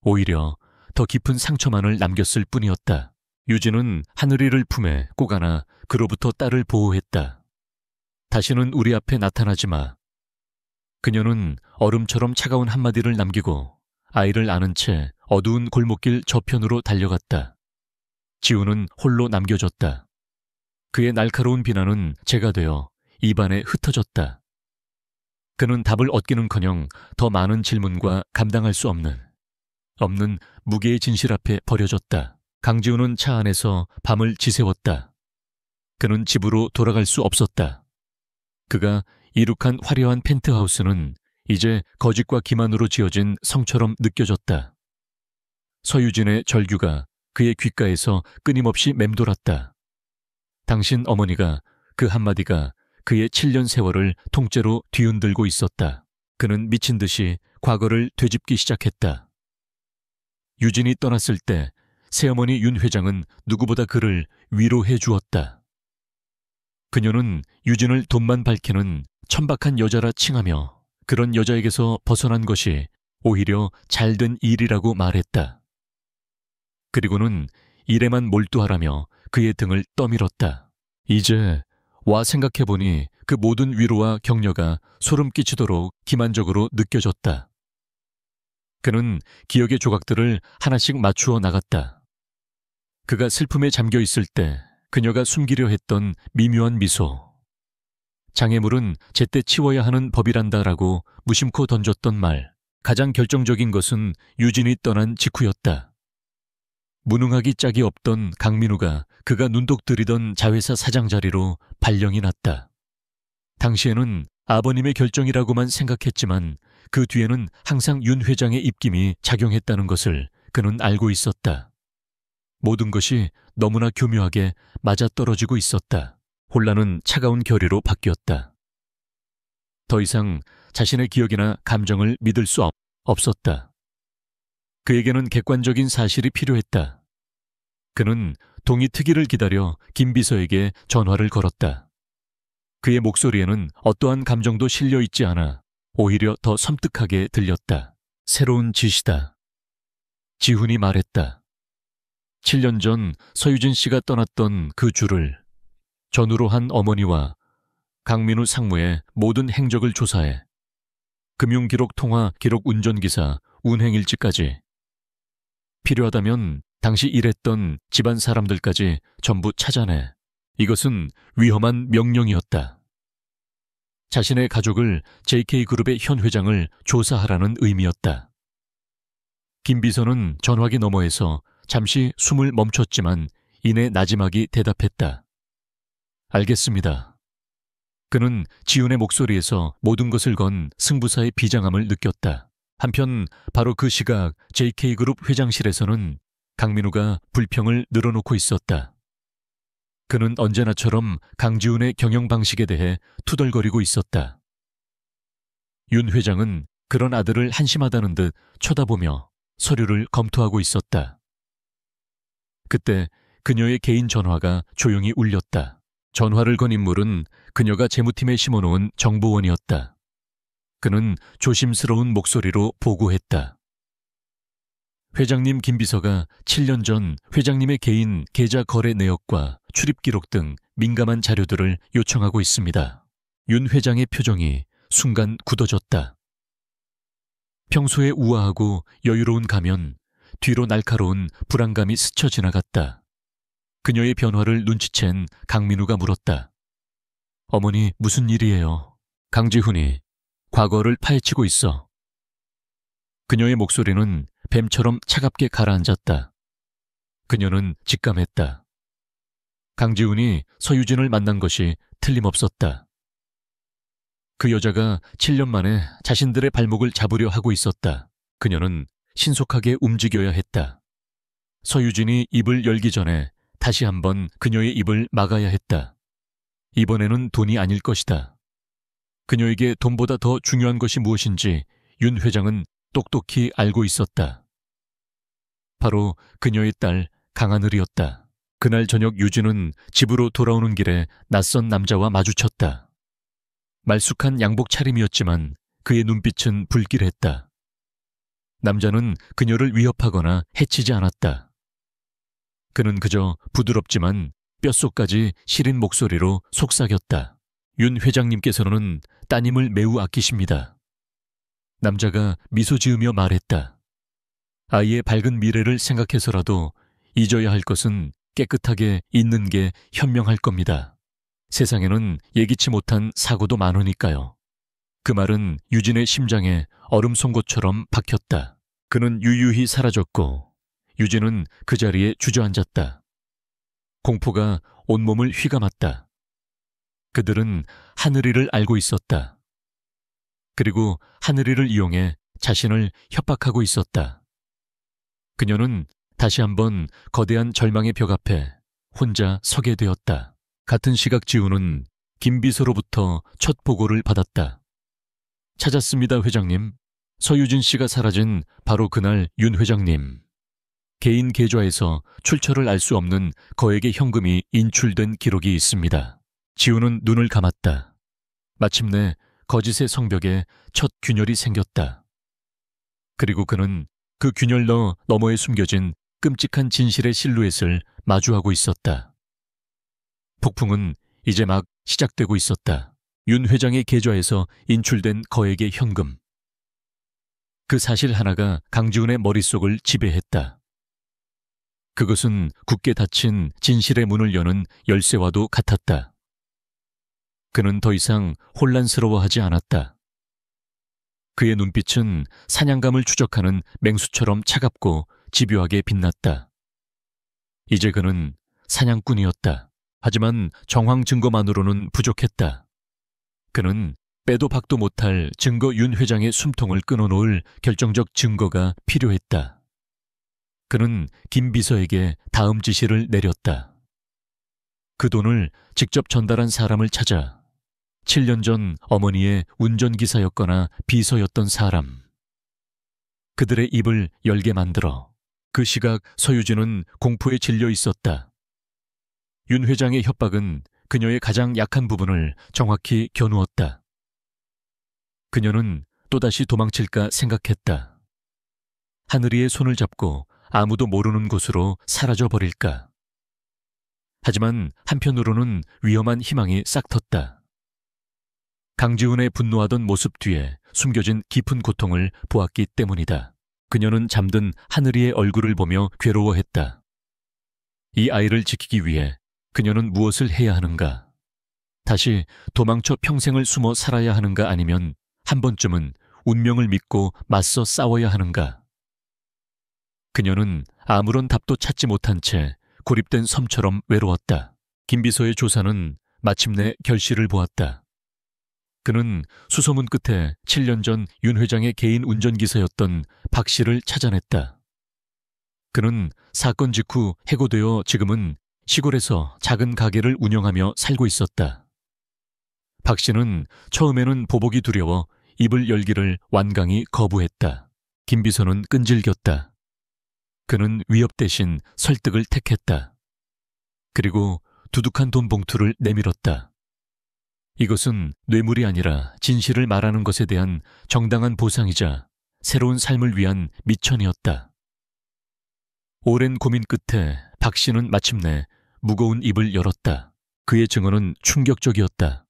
오히려 더 깊은 상처만을 남겼을 뿐이었다. 유진은 하늘이를 품에 꼭 안아 그로부터 딸을 보호했다. 다시는 우리 앞에 나타나지 마. 그녀는 얼음처럼 차가운 한마디를 남기고 아이를 안은 채 어두운 골목길 저편으로 달려갔다. 지우는 홀로 남겨졌다. 그의 날카로운 비난은 재가 되어 입안에 흩어졌다. 그는 답을 얻기는커녕 더 많은 질문과 감당할 수 없는 무게의 진실 앞에 버려졌다. 강지우는 차 안에서 밤을 지새웠다. 그는 집으로 돌아갈 수 없었다. 그가 이룩한 화려한 펜트하우스는 이제 거짓과 기만으로 지어진 성처럼 느껴졌다. 서유진의 절규가 그의 귓가에서 끊임없이 맴돌았다. 당신 어머니가 그 한마디가 그의 7년 세월을 통째로 뒤흔들고 있었다. 그는 미친 듯이 과거를 되짚기 시작했다. 유진이 떠났을 때 새어머니 윤 회장은 누구보다 그를 위로해 주었다. 그녀는 유진을 돈만 밝히는 천박한 여자라 칭하며 그런 여자에게서 벗어난 것이 오히려 잘된 일이라고 말했다. 그리고는 일에만 몰두하라며 그의 등을 떠밀었다. 이제 와 생각해보니 그 모든 위로와 격려가 소름 끼치도록 기만적으로 느껴졌다. 그는 기억의 조각들을 하나씩 맞추어 나갔다. 그가 슬픔에 잠겨 있을 때 그녀가 숨기려 했던 미묘한 미소. 장애물은 제때 치워야 하는 법이란다라고 무심코 던졌던 말. 가장 결정적인 것은 유진이 떠난 직후였다. 무능하기 짝이 없던 강민우가 그가 눈독 들이던 자회사 사장 자리로 발령이 났다. 당시에는 아버님의 결정이라고만 생각했지만 그 뒤에는 항상 윤 회장의 입김이 작용했다는 것을 그는 알고 있었다. 모든 것이 너무나 교묘하게 맞아떨어지고 있었다. 혼란은 차가운 결의로 바뀌었다. 더 이상 자신의 기억이나 감정을 믿을 수 없었다. 그에게는 객관적인 사실이 필요했다. 그는 동의 특위를 기다려 김 비서에게 전화를 걸었다. 그의 목소리에는 어떠한 감정도 실려 있지 않아 오히려 더 섬뜩하게 들렸다. 새로운 지시다. 지훈이 말했다. 7년 전 서유진 씨가 떠났던 그 주를 전후로 한 어머니와 강민우 상무의 모든 행적을 조사해 금융기록 통화 기록 운전기사 운행일지까지 필요하다면 당시 일했던 집안 사람들까지 전부 찾아내. 이것은 위험한 명령이었다. 자신의 가족을 JK그룹의 현 회장을 조사하라는 의미였다. 김 비서는 전화기 너머에서 잠시 숨을 멈췄지만 이내 나지막이 대답했다. 알겠습니다. 그는 지훈의 목소리에서 모든 것을 건 승부사의 비장함을 느꼈다. 한편 바로 그 시각 JK그룹 회장실에서는 강민우가 불평을 늘어놓고 있었다. 그는 언제나처럼 강지훈의 경영 방식에 대해 투덜거리고 있었다. 윤 회장은 그런 아들을 한심하다는 듯 쳐다보며 서류를 검토하고 있었다. 그때 그녀의 개인 전화가 조용히 울렸다. 전화를 건 인물은 그녀가 재무팀에 심어놓은 정보원이었다. 그는 조심스러운 목소리로 보고했다. 회장님 김 비서가 7년 전 회장님의 개인 계좌 거래 내역과 출입 기록 등 민감한 자료들을 요청하고 있습니다. 윤 회장의 표정이 순간 굳어졌다. 평소에 우아하고 여유로운 가면 뒤로 날카로운 불안감이 스쳐 지나갔다. 그녀의 변화를 눈치챈 강민우가 물었다. 어머니 무슨 일이에요? 강지훈이 과거를 파헤치고 있어. 그녀의 목소리는 뱀처럼 차갑게 가라앉았다. 그녀는 직감했다. 강지훈이 서유진을 만난 것이 틀림없었다. 그 여자가 7년 만에 자신들의 발목을 잡으려 하고 있었다. 그녀는 신속하게 움직여야 했다. 서유진이 입을 열기 전에 다시 한번 그녀의 입을 막아야 했다. 이번에는 돈이 아닐 것이다. 그녀에게 돈보다 더 중요한 것이 무엇인지 윤 회장은 똑똑히 알고 있었다. 바로 그녀의 딸 강하늘이었다. 그날 저녁 유진은 집으로 돌아오는 길에 낯선 남자와 마주쳤다. 말쑥한 양복 차림이었지만 그의 눈빛은 불길했다. 남자는 그녀를 위협하거나 해치지 않았다. 그는 그저 부드럽지만 뼛속까지 시린 목소리로 속삭였다. 윤 회장님께서는 따님을 매우 아끼십니다. 남자가 미소 지으며 말했다. 아이의 밝은 미래를 생각해서라도 잊어야 할 것은 깨끗하게 잊는 게 현명할 겁니다. 세상에는 예기치 못한 사고도 많으니까요. 그 말은 유진의 심장에 얼음 송곳처럼 박혔다. 그는 유유히 사라졌고 유진은 그 자리에 주저앉았다. 공포가 온몸을 휘감았다. 그들은 하늘이를 알고 있었다. 그리고 하늘이를 이용해 자신을 협박하고 있었다. 그녀는 다시 한번 거대한 절망의 벽 앞에 혼자 서게 되었다. 같은 시각 지우는 김비서로부터 첫 보고를 받았다. 찾았습니다, 회장님. 서유진 씨가 사라진 바로 그날 윤 회장님. 개인 계좌에서 출처를 알 수 없는 거액의 현금이 인출된 기록이 있습니다. 지우는 눈을 감았다. 마침내 거짓의 성벽에 첫 균열이 생겼다. 그리고 그는 그 균열 너머에 숨겨진 끔찍한 진실의 실루엣을 마주하고 있었다. 폭풍은 이제 막 시작되고 있었다. 윤 회장의 계좌에서 인출된 거액의 현금. 그 사실 하나가 강지훈의 머릿속을 지배했다. 그것은 굳게 닫힌 진실의 문을 여는 열쇠와도 같았다. 그는 더 이상 혼란스러워하지 않았다. 그의 눈빛은 사냥감을 추적하는 맹수처럼 차갑고 집요하게 빛났다. 이제 그는 사냥꾼이었다. 하지만 정황 증거만으로는 부족했다. 그는 빼도 박도 못할 증거 윤 회장의 숨통을 끊어놓을 결정적 증거가 필요했다. 그는 김 비서에게 다음 지시를 내렸다. 그 돈을 직접 전달한 사람을 찾아 7년 전 어머니의 운전기사였거나 비서였던 사람. 그들의 입을 열게 만들어. 그 시각 서유진은 공포에 질려 있었다. 윤 회장의 협박은 그녀의 가장 약한 부분을 정확히 겨누었다. 그녀는 또다시 도망칠까 생각했다. 하늘이의 손을 잡고 아무도 모르는 곳으로 사라져버릴까. 하지만 한편으로는 위험한 희망이 싹텄다. 강지훈의 분노하던 모습 뒤에 숨겨진 깊은 고통을 보았기 때문이다. 그녀는 잠든 하늘이의 얼굴을 보며 괴로워했다. 이 아이를 지키기 위해 그녀는 무엇을 해야 하는가? 다시 도망쳐 평생을 숨어 살아야 하는가, 아니면 한 번쯤은 운명을 믿고 맞서 싸워야 하는가? 그녀는 아무런 답도 찾지 못한 채 고립된 섬처럼 외로웠다. 김비서의 조사는 마침내 결실을 보았다. 그는 수소문 끝에 7년 전 윤 회장의 개인 운전기사였던 박 씨를 찾아냈다. 그는 사건 직후 해고되어 지금은 시골에서 작은 가게를 운영하며 살고 있었다. 박 씨는 처음에는 보복이 두려워 입을 열기를 완강히 거부했다. 김 비서는 끈질겼다. 그는 위협 대신 설득을 택했다. 그리고 두둑한 돈 봉투를 내밀었다. 이것은 뇌물이 아니라 진실을 말하는 것에 대한 정당한 보상이자 새로운 삶을 위한 미천이었다. 오랜 고민 끝에 박 씨는 마침내 무거운 입을 열었다. 그의 증언은 충격적이었다.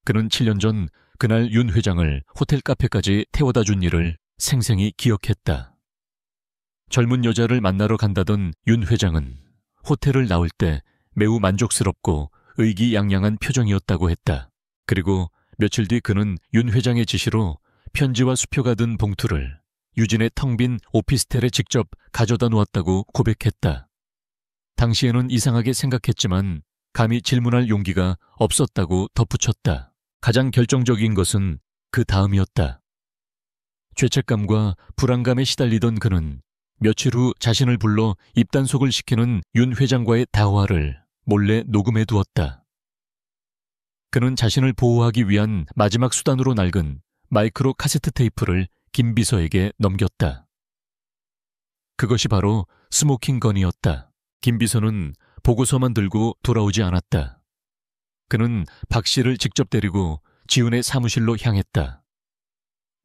그는 7년 전 그날 윤 회장을 호텔 카페까지 태워다 준 일을 생생히 기억했다. 젊은 여자를 만나러 간다던 윤 회장은 호텔을 나올 때 매우 만족스럽고 의기양양한 표정이었다고 했다. 그리고 며칠 뒤 그는 윤 회장의 지시로 편지와 수표가 든 봉투를 유진의 텅 빈 오피스텔에 직접 가져다 놓았다고 고백했다. 당시에는 이상하게 생각했지만 감히 질문할 용기가 없었다고 덧붙였다. 가장 결정적인 것은 그 다음이었다. 죄책감과 불안감에 시달리던 그는 며칠 후 자신을 불러 입단속을 시키는 윤 회장과의 대화를 몰래 녹음해 두었다. 그는 자신을 보호하기 위한 마지막 수단으로 낡은 마이크로 카세트 테이프를 김 비서에게 넘겼다. 그것이 바로 스모킹 건이었다. 김 비서는 보고서만 들고 돌아오지 않았다. 그는 박 씨를 직접 데리고 지훈의 사무실로 향했다.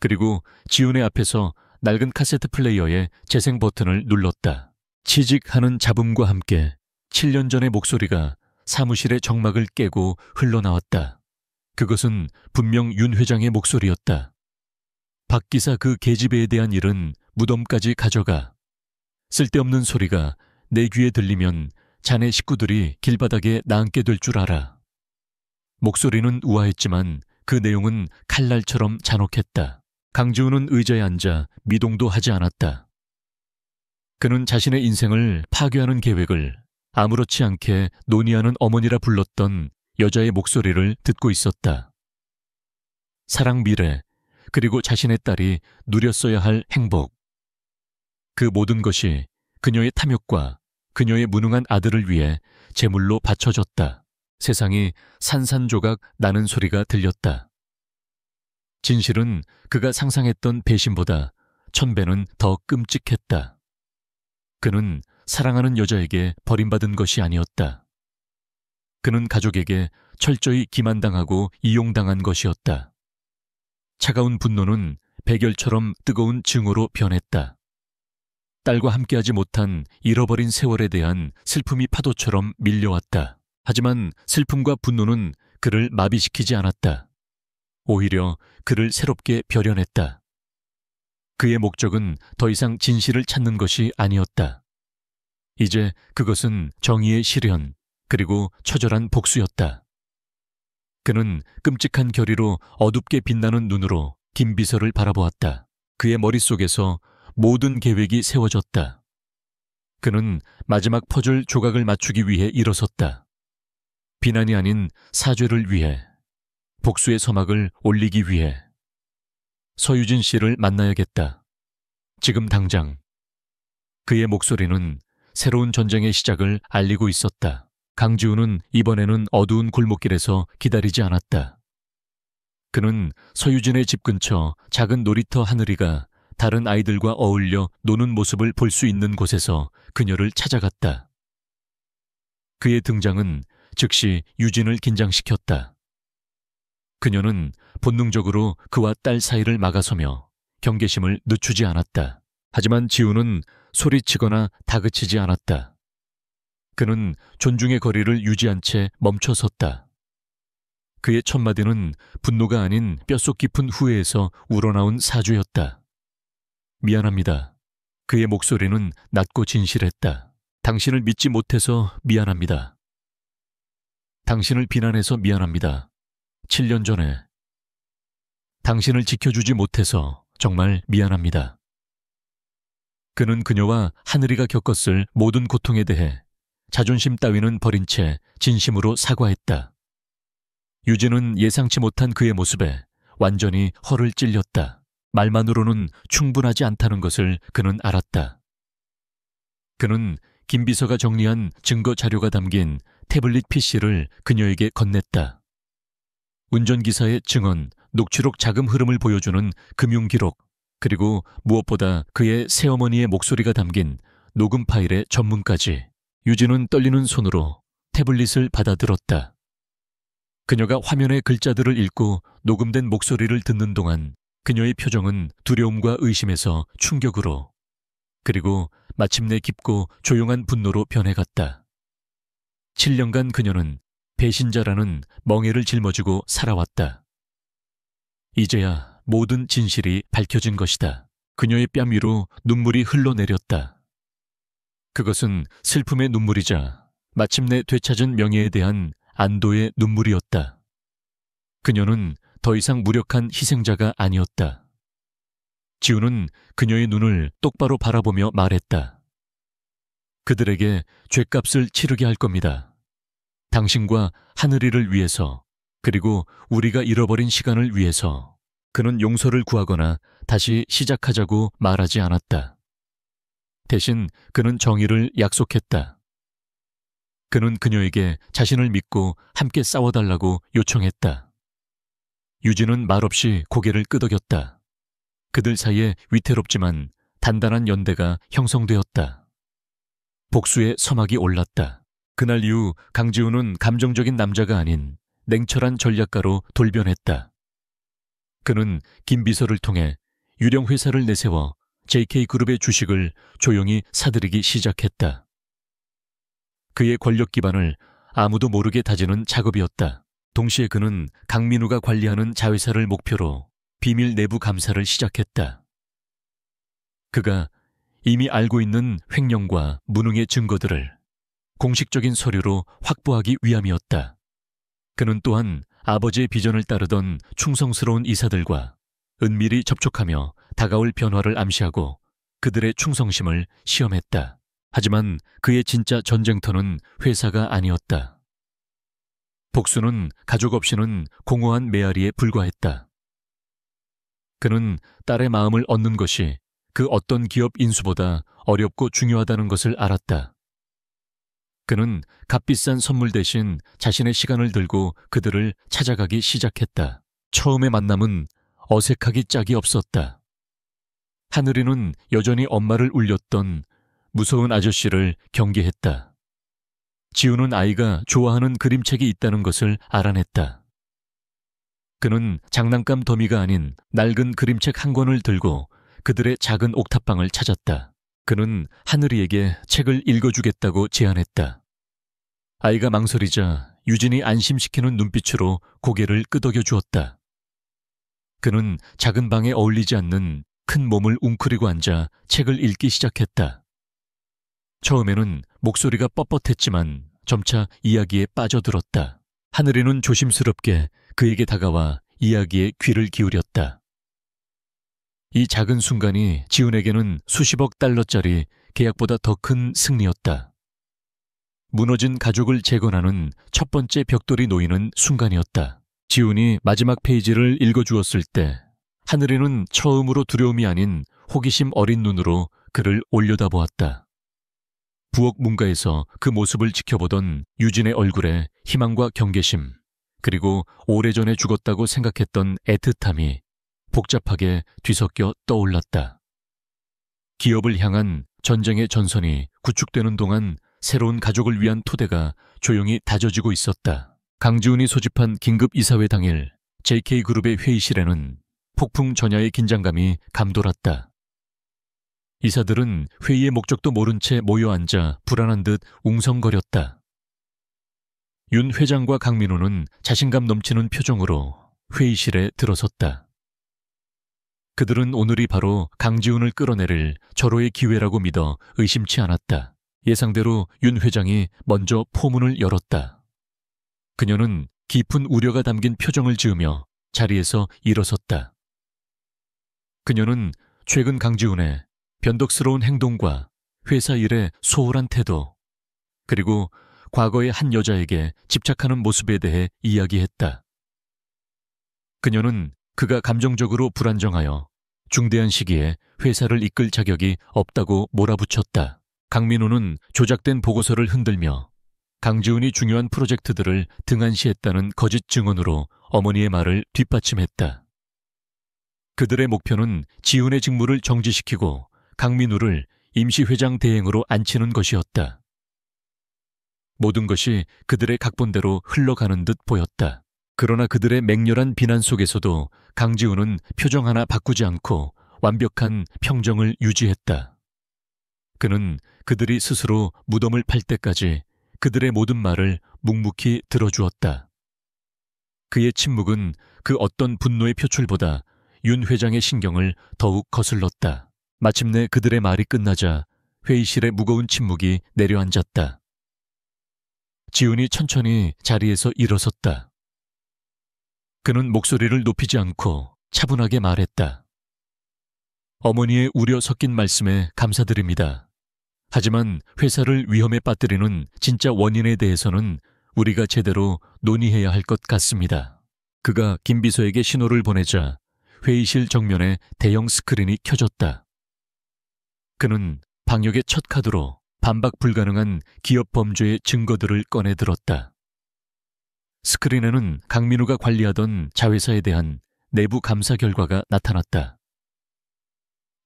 그리고 지훈의 앞에서 낡은 카세트 플레이어의 재생 버튼을 눌렀다. 치직하는 잡음과 함께 7년 전의 목소리가 사무실의 정막을 깨고 흘러나왔다. 그것은 분명 윤 회장의 목소리였다. 박 기사 그 계집애에 대한 일은 무덤까지 가져가. 쓸데없는 소리가 내 귀에 들리면 자네 식구들이 길바닥에 나앉게 될 줄 알아. 목소리는 우아했지만 그 내용은 칼날처럼 잔혹했다. 강지훈은 의자에 앉아 미동도 하지 않았다. 그는 자신의 인생을 파괴하는 계획을 아무렇지 않게 논의하는 어머니라 불렀던 여자의 목소리를 듣고 있었다. 사랑, 미래, 그리고 자신의 딸이 누렸어야 할 행복. 그 모든 것이 그녀의 탐욕과 그녀의 무능한 아들을 위해 제물로 바쳐졌다. 세상이 산산조각 나는 소리가 들렸다. 진실은 그가 상상했던 배신보다 1000배는 더 끔찍했다. 그는 사랑하는 여자에게 버림받은 것이 아니었다. 그는 가족에게 철저히 기만당하고 이용당한 것이었다. 차가운 분노는 백열처럼 뜨거운 증오로 변했다. 딸과 함께하지 못한 잃어버린 세월에 대한 슬픔이 파도처럼 밀려왔다. 하지만 슬픔과 분노는 그를 마비시키지 않았다. 오히려 그를 새롭게 벼려냈다. 그의 목적은 더 이상 진실을 찾는 것이 아니었다. 이제 그것은 정의의 실현, 그리고 처절한 복수였다. 그는 끔찍한 결의로 어둡게 빛나는 눈으로 김 비서를 바라보았다. 그의 머릿속에서 모든 계획이 세워졌다. 그는 마지막 퍼즐 조각을 맞추기 위해 일어섰다. 비난이 아닌 사죄를 위해, 복수의 서막을 올리기 위해. 서유진 씨를 만나야겠다. 지금 당장. 그의 목소리는 새로운 전쟁의 시작을 알리고 있었다. 강지훈은 이번에는 어두운 골목길에서 기다리지 않았다. 그는 서유진의 집 근처 작은 놀이터 하늘이가 다른 아이들과 어울려 노는 모습을 볼 수 있는 곳에서 그녀를 찾아갔다. 그의 등장은 즉시 유진을 긴장시켰다. 그녀는 본능적으로 그와 딸 사이를 막아서며 경계심을 늦추지 않았다. 하지만 지훈은 소리치거나 다그치지 않았다. 그는 존중의 거리를 유지한 채 멈춰섰다. 그의 첫마디는 분노가 아닌 뼛속 깊은 후회에서 우러나온 사죄였다. 미안합니다. 그의 목소리는 낮고 진실했다. 당신을 믿지 못해서 미안합니다. 당신을 비난해서 미안합니다. 7년 전에. 당신을 지켜주지 못해서 정말 미안합니다. 그는 그녀와 하늘이가 겪었을 모든 고통에 대해 자존심 따위는 버린 채 진심으로 사과했다. 유진은 예상치 못한 그의 모습에 완전히 허를 찔렸다. 말만으로는 충분하지 않다는 것을 그는 알았다. 그는 김 비서가 정리한 증거 자료가 담긴 태블릿 PC를 그녀에게 건넸다. 운전기사의 증언, 녹취록 자금 흐름을 보여주는 금융기록, 그리고 무엇보다 그의 새어머니의 목소리가 담긴 녹음 파일의 전문까지. 유진은 떨리는 손으로 태블릿을 받아들었다. 그녀가 화면의 글자들을 읽고 녹음된 목소리를 듣는 동안 그녀의 표정은 두려움과 의심에서 충격으로, 그리고 마침내 깊고 조용한 분노로 변해갔다. 7년간 그녀는 배신자라는 멍에를 짊어지고 살아왔다. 이제야 모든 진실이 밝혀진 것이다. 그녀의 뺨 위로 눈물이 흘러내렸다. 그것은 슬픔의 눈물이자 마침내 되찾은 명예에 대한 안도의 눈물이었다. 그녀는 더 이상 무력한 희생자가 아니었다. 지훈은 그녀의 눈을 똑바로 바라보며 말했다. 그들에게 죗값을 치르게 할 겁니다. 당신과 하늘이를 위해서, 그리고 우리가 잃어버린 시간을 위해서. 그는 용서를 구하거나 다시 시작하자고 말하지 않았다. 대신 그는 정의를 약속했다. 그는 그녀에게 자신을 믿고 함께 싸워달라고 요청했다. 유진은 말없이 고개를 끄덕였다. 그들 사이에 위태롭지만 단단한 연대가 형성되었다. 복수의 서막이 올랐다. 그날 이후 강지훈은 감정적인 남자가 아닌 냉철한 전략가로 돌변했다. 그는 김 비서를 통해 유령 회사를 내세워 JK그룹의 주식을 조용히 사들이기 시작했다. 그의 권력 기반을 아무도 모르게 다지는 작업이었다. 동시에 그는 강민우가 관리하는 자회사를 목표로 비밀 내부 감사를 시작했다. 그가 이미 알고 있는 횡령과 무능의 증거들을 공식적인 서류로 확보하기 위함이었다. 그는 또한 아버지의 비전을 따르던 충성스러운 이사들과 은밀히 접촉하며 다가올 변화를 암시하고 그들의 충성심을 시험했다. 하지만 그의 진짜 전쟁터는 회사가 아니었다. 복수는 가족 없이는 공허한 메아리에 불과했다. 그는 딸의 마음을 얻는 것이 그 어떤 기업 인수보다 어렵고 중요하다는 것을 알았다. 그는 값비싼 선물 대신 자신의 시간을 들고 그들을 찾아가기 시작했다. 처음의 만남은 어색하기 짝이 없었다. 하늘이는 여전히 엄마를 울렸던 무서운 아저씨를 경계했다. 지우는 아이가 좋아하는 그림책이 있다는 것을 알아냈다. 그는 장난감 더미가 아닌 낡은 그림책 한 권을 들고 그들의 작은 옥탑방을 찾았다. 그는 하늘이에게 책을 읽어주겠다고 제안했다. 아이가 망설이자 유진이 안심시키는 눈빛으로 고개를 끄덕여 주었다. 그는 작은 방에 어울리지 않는 큰 몸을 웅크리고 앉아 책을 읽기 시작했다. 처음에는 목소리가 뻣뻣했지만 점차 이야기에 빠져들었다. 하늘이는 조심스럽게 그에게 다가와 이야기에 귀를 기울였다. 이 작은 순간이 지훈에게는 수십억 달러짜리 계약보다 더 큰 승리였다. 무너진 가족을 재건하는 첫 번째 벽돌이 놓이는 순간이었다. 지훈이 마지막 페이지를 읽어주었을 때 하늘이는 처음으로 두려움이 아닌 호기심 어린 눈으로 그를 올려다보았다. 부엌 문가에서 그 모습을 지켜보던 유진의 얼굴에 희망과 경계심, 그리고 오래전에 죽었다고 생각했던 애틋함이 복잡하게 뒤섞여 떠올랐다. 기업을 향한 전쟁의 전선이 구축되는 동안 새로운 가족을 위한 토대가 조용히 다져지고 있었다. 강지훈이 소집한 긴급 이사회 당일 JK그룹의 회의실에는 폭풍 전야의 긴장감이 감돌았다. 이사들은 회의의 목적도 모른 채 모여 앉아 불안한 듯 웅성거렸다. 윤 회장과 강민우는 자신감 넘치는 표정으로 회의실에 들어섰다. 그들은 오늘이 바로 강지훈을 끌어내릴 절호의 기회라고 믿어 의심치 않았다. 예상대로 윤 회장이 먼저 포문을 열었다. 그녀는 깊은 우려가 담긴 표정을 지으며 자리에서 일어섰다. 그녀는 최근 강지훈의 변덕스러운 행동과 회사 일의 소홀한 태도, 그리고 과거의 한 여자에게 집착하는 모습에 대해 이야기했다. 그녀는 그가 감정적으로 불안정하여 중대한 시기에 회사를 이끌 자격이 없다고 몰아붙였다. 강민우는 조작된 보고서를 흔들며 강지훈이 중요한 프로젝트들을 등한시했다는 거짓 증언으로 어머니의 말을 뒷받침했다. 그들의 목표는 지훈의 직무를 정지시키고 강민우를 임시회장 대행으로 앉히는 것이었다. 모든 것이 그들의 각본대로 흘러가는 듯 보였다. 그러나 그들의 맹렬한 비난 속에서도 강지훈은 표정 하나 바꾸지 않고 완벽한 평정을 유지했다. 그는 그들이 스스로 무덤을 팔 때까지 그들의 모든 말을 묵묵히 들어주었다. 그의 침묵은 그 어떤 분노의 표출보다 윤 회장의 신경을 더욱 거슬렀다. 마침내 그들의 말이 끝나자 회의실의 무거운 침묵이 내려앉았다. 지훈이 천천히 자리에서 일어섰다. 그는 목소리를 높이지 않고 차분하게 말했다. 어머니의 우려 섞인 말씀에 감사드립니다. 하지만 회사를 위험에 빠뜨리는 진짜 원인에 대해서는 우리가 제대로 논의해야 할 것 같습니다. 그가 김 비서에게 신호를 보내자 회의실 정면에 대형 스크린이 켜졌다. 그는 방역의 첫 카드로 반박 불가능한 기업 범죄의 증거들을 꺼내 들었다. 스크린에는 강민우가 관리하던 자회사에 대한 내부 감사 결과가 나타났다.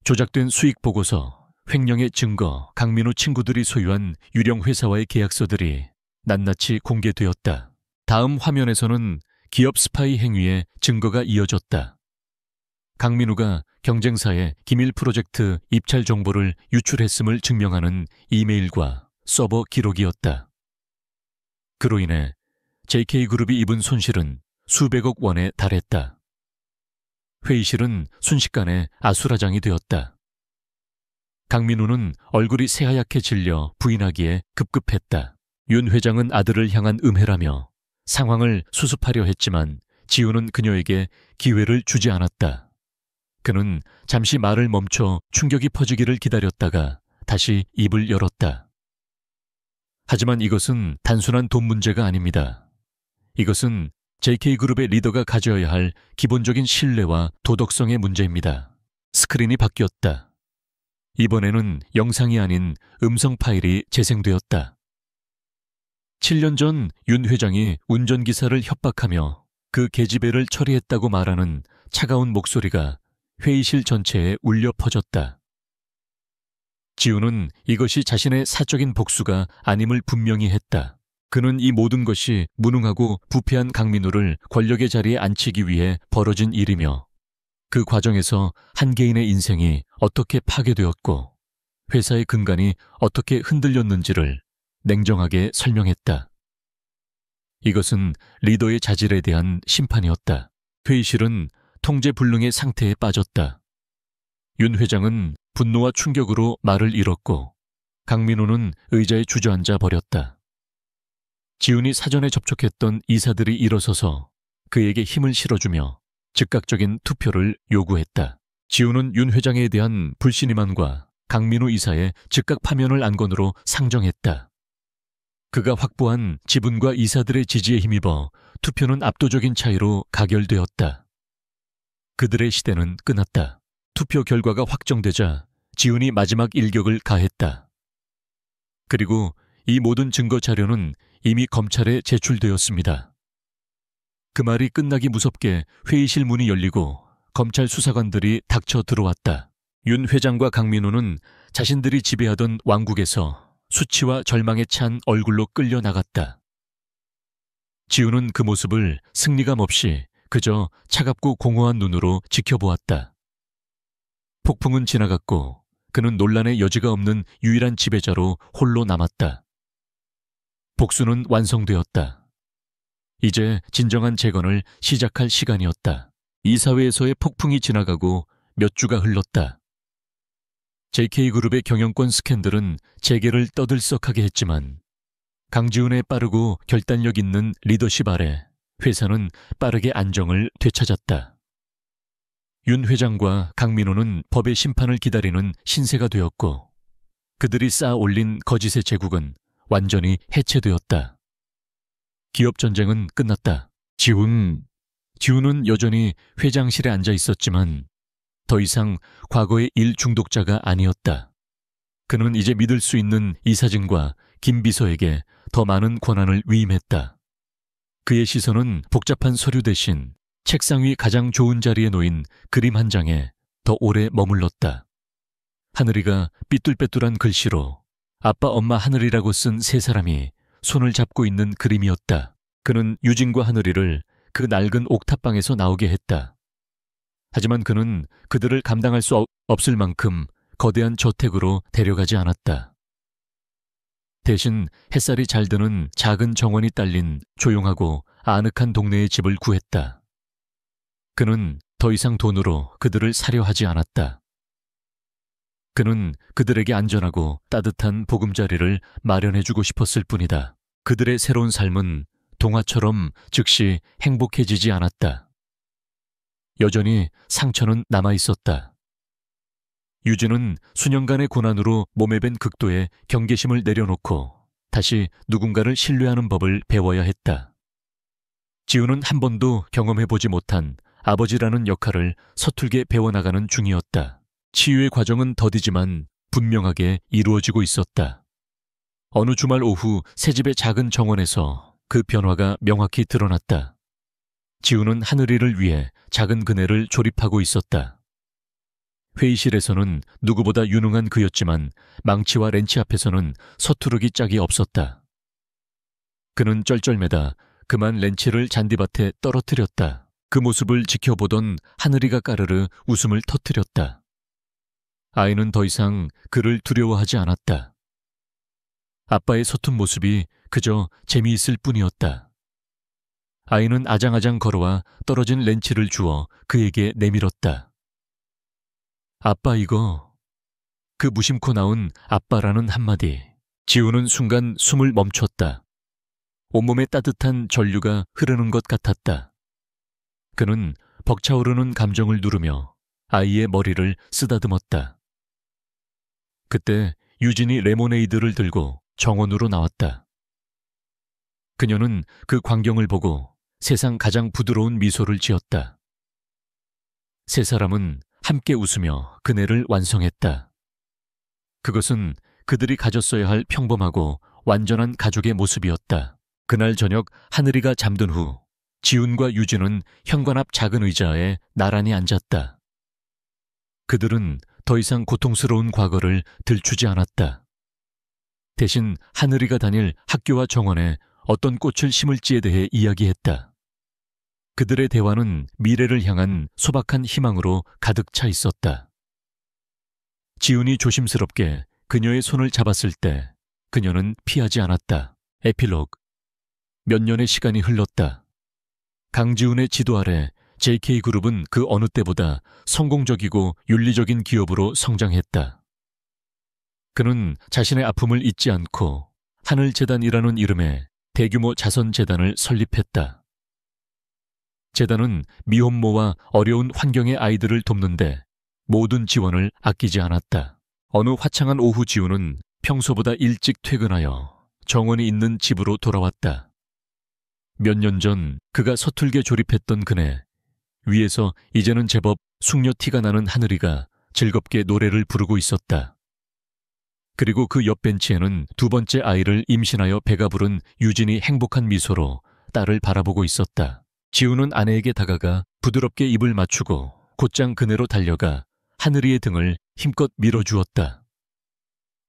조작된 수익 보고서, 횡령의 증거, 강민우 친구들이 소유한 유령 회사와의 계약서들이 낱낱이 공개되었다. 다음 화면에서는 기업 스파이 행위의 증거가 이어졌다. 강민우가 경쟁사에 기밀 프로젝트 입찰 정보를 유출했음을 증명하는 이메일과 서버 기록이었다. 그로 인해 JK그룹이 입은 손실은 수백억 원에 달했다. 회의실은 순식간에 아수라장이 되었다. 강민우는 얼굴이 새하얗게 질려 부인하기에 급급했다. 윤 회장은 아들을 향한 음해라며 상황을 수습하려 했지만 지우는 그녀에게 기회를 주지 않았다. 그는 잠시 말을 멈춰 충격이 퍼지기를 기다렸다가 다시 입을 열었다. 하지만 이것은 단순한 돈 문제가 아닙니다. 이것은 JK그룹의 리더가 가져야 할 기본적인 신뢰와 도덕성의 문제입니다. 스크린이 바뀌었다. 이번에는 영상이 아닌 음성 파일이 재생되었다. 7년 전 윤 회장이 운전기사를 협박하며 그 계집애를 처리했다고 말하는 차가운 목소리가 회의실 전체에 울려 퍼졌다. 지우는 이것이 자신의 사적인 복수가 아님을 분명히 했다. 그는 이 모든 것이 무능하고 부패한 강민우를 권력의 자리에 앉히기 위해 벌어진 일이며 그 과정에서 한 개인의 인생이 어떻게 파괴되었고 회사의 근간이 어떻게 흔들렸는지를 냉정하게 설명했다. 이것은 리더의 자질에 대한 심판이었다. 회의실은 통제불능의 상태에 빠졌다. 윤 회장은 분노와 충격으로 말을 잃었고 강민우는 의자에 주저앉아 버렸다. 지훈이 사전에 접촉했던 이사들이 일어서서 그에게 힘을 실어주며 즉각적인 투표를 요구했다. 지훈은 윤 회장에 대한 불신임함과 강민우 이사의 즉각 파면을 안건으로 상정했다. 그가 확보한 지분과 이사들의 지지에 힘입어 투표는 압도적인 차이로 가결되었다. 그들의 시대는 끝났다. 투표 결과가 확정되자 지훈이 마지막 일격을 가했다. 그리고 이 모든 증거 자료는 이미 검찰에 제출되었습니다. 그 말이 끝나기 무섭게 회의실 문이 열리고 검찰 수사관들이 닥쳐 들어왔다. 윤 회장과 강민우는 자신들이 지배하던 왕국에서 수치와 절망에 찬 얼굴로 끌려 나갔다. 지훈은 그 모습을 승리감 없이 그저 차갑고 공허한 눈으로 지켜보았다. 폭풍은 지나갔고 그는 논란의 여지가 없는 유일한 지배자로 홀로 남았다. 복수는 완성되었다. 이제 진정한 재건을 시작할 시간이었다. 이사회에서의 폭풍이 지나가고 몇 주가 흘렀다. JK그룹의 경영권 스캔들은 재계를 떠들썩하게 했지만 강지훈의 빠르고 결단력 있는 리더십 아래 회사는 빠르게 안정을 되찾았다. 윤 회장과 강민호는 법의 심판을 기다리는 신세가 되었고 그들이 쌓아 올린 거짓의 제국은 완전히 해체되었다. 기업 전쟁은 끝났다. 지훈은 여전히 회장실에 앉아 있었지만 더 이상 과거의 일 중독자가 아니었다. 그는 이제 믿을 수 있는 이사진과 김 비서에게 더 많은 권한을 위임했다. 그의 시선은 복잡한 서류 대신 책상 위 가장 좋은 자리에 놓인 그림 한 장에 더 오래 머물렀다. 하늘이가 삐뚤빼뚤한 글씨로 아빠 엄마 하늘이라고 쓴 세 사람이 손을 잡고 있는 그림이었다. 그는 유진과 하늘이를 그 낡은 옥탑방에서 나오게 했다. 하지만 그는 그들을 감당할 수 없을 만큼 거대한 저택으로 데려가지 않았다. 대신 햇살이 잘 드는 작은 정원이 딸린 조용하고 아늑한 동네의 집을 구했다. 그는 더 이상 돈으로 그들을 사려 하지 않았다. 그는 그들에게 안전하고 따뜻한 보금자리를 마련해주고 싶었을 뿐이다. 그들의 새로운 삶은 동화처럼 즉시 행복해지지 않았다. 여전히 상처는 남아있었다. 유진은 수년간의 고난으로 몸에 밴 극도의 경계심을 내려놓고 다시 누군가를 신뢰하는 법을 배워야 했다. 지우는 한 번도 경험해보지 못한 아버지라는 역할을 서툴게 배워나가는 중이었다. 치유의 과정은 더디지만 분명하게 이루어지고 있었다. 어느 주말 오후 새집의 작은 정원에서 그 변화가 명확히 드러났다. 지우는 하늘이를 위해 작은 그네를 조립하고 있었다. 회의실에서는 누구보다 유능한 그였지만 망치와 렌치 앞에서는 서투르기 짝이 없었다. 그는 쩔쩔매다 그만 렌치를 잔디밭에 떨어뜨렸다. 그 모습을 지켜보던 하늘이가 까르르 웃음을 터뜨렸다. 아이는 더 이상 그를 두려워하지 않았다. 아빠의 서툰 모습이 그저 재미있을 뿐이었다. 아이는 아장아장 걸어와 떨어진 렌치를 주어 그에게 내밀었다. 아빠 이거. 그 무심코 나온 아빠라는 한마디. 지우는 순간 숨을 멈췄다. 온몸에 따뜻한 전류가 흐르는 것 같았다. 그는 벅차오르는 감정을 누르며 아이의 머리를 쓰다듬었다. 그때 유진이 레모네이드를 들고 정원으로 나왔다. 그녀는 그 광경을 보고 세상 가장 부드러운 미소를 지었다. 세 사람은 함께 웃으며 그네를 완성했다. 그것은 그들이 가졌어야 할 평범하고 완전한 가족의 모습이었다. 그날 저녁 하늘이가 잠든 후 지훈과 유진은 현관 앞 작은 의자에 나란히 앉았다. 그들은 더 이상 고통스러운 과거를 들추지 않았다. 대신 하늘이가 다닐 학교와 정원에 어떤 꽃을 심을지에 대해 이야기했다. 그들의 대화는 미래를 향한 소박한 희망으로 가득 차 있었다. 지훈이 조심스럽게 그녀의 손을 잡았을 때 그녀는 피하지 않았다. 에필로그. 몇 년의 시간이 흘렀다. 강지훈의 지도 아래 JK그룹은 그 어느 때보다 성공적이고 윤리적인 기업으로 성장했다. 그는 자신의 아픔을 잊지 않고 하늘재단이라는 이름의 대규모 자선재단을 설립했다. 재단은 미혼모와 어려운 환경의 아이들을 돕는데 모든 지원을 아끼지 않았다. 어느 화창한 오후 지훈은 평소보다 일찍 퇴근하여 정원이 있는 집으로 돌아왔다. 몇 년 전 그가 서툴게 조립했던 그네 위에서 이제는 제법 숙녀 티가 나는 하늘이가 즐겁게 노래를 부르고 있었다. 그리고 그 옆 벤치에는 두 번째 아이를 임신하여 배가 부른 유진이 행복한 미소로 딸을 바라보고 있었다. 지우는 아내에게 다가가 부드럽게 입을 맞추고 곧장 그네로 달려가 하늘이의 등을 힘껏 밀어주었다.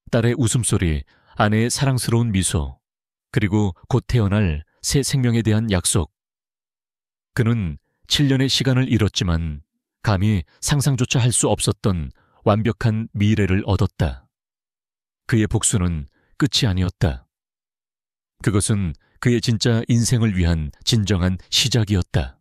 딸의 웃음소리, 아내의 사랑스러운 미소, 그리고 곧 태어날 새 생명에 대한 약속. 그는 7년의 시간을 잃었지만 감히 상상조차 할 수 없었던 완벽한 미래를 얻었다. 그의 복수는 끝이 아니었다. 그것은 그의 진짜 인생을 위한 진정한 시작이었다.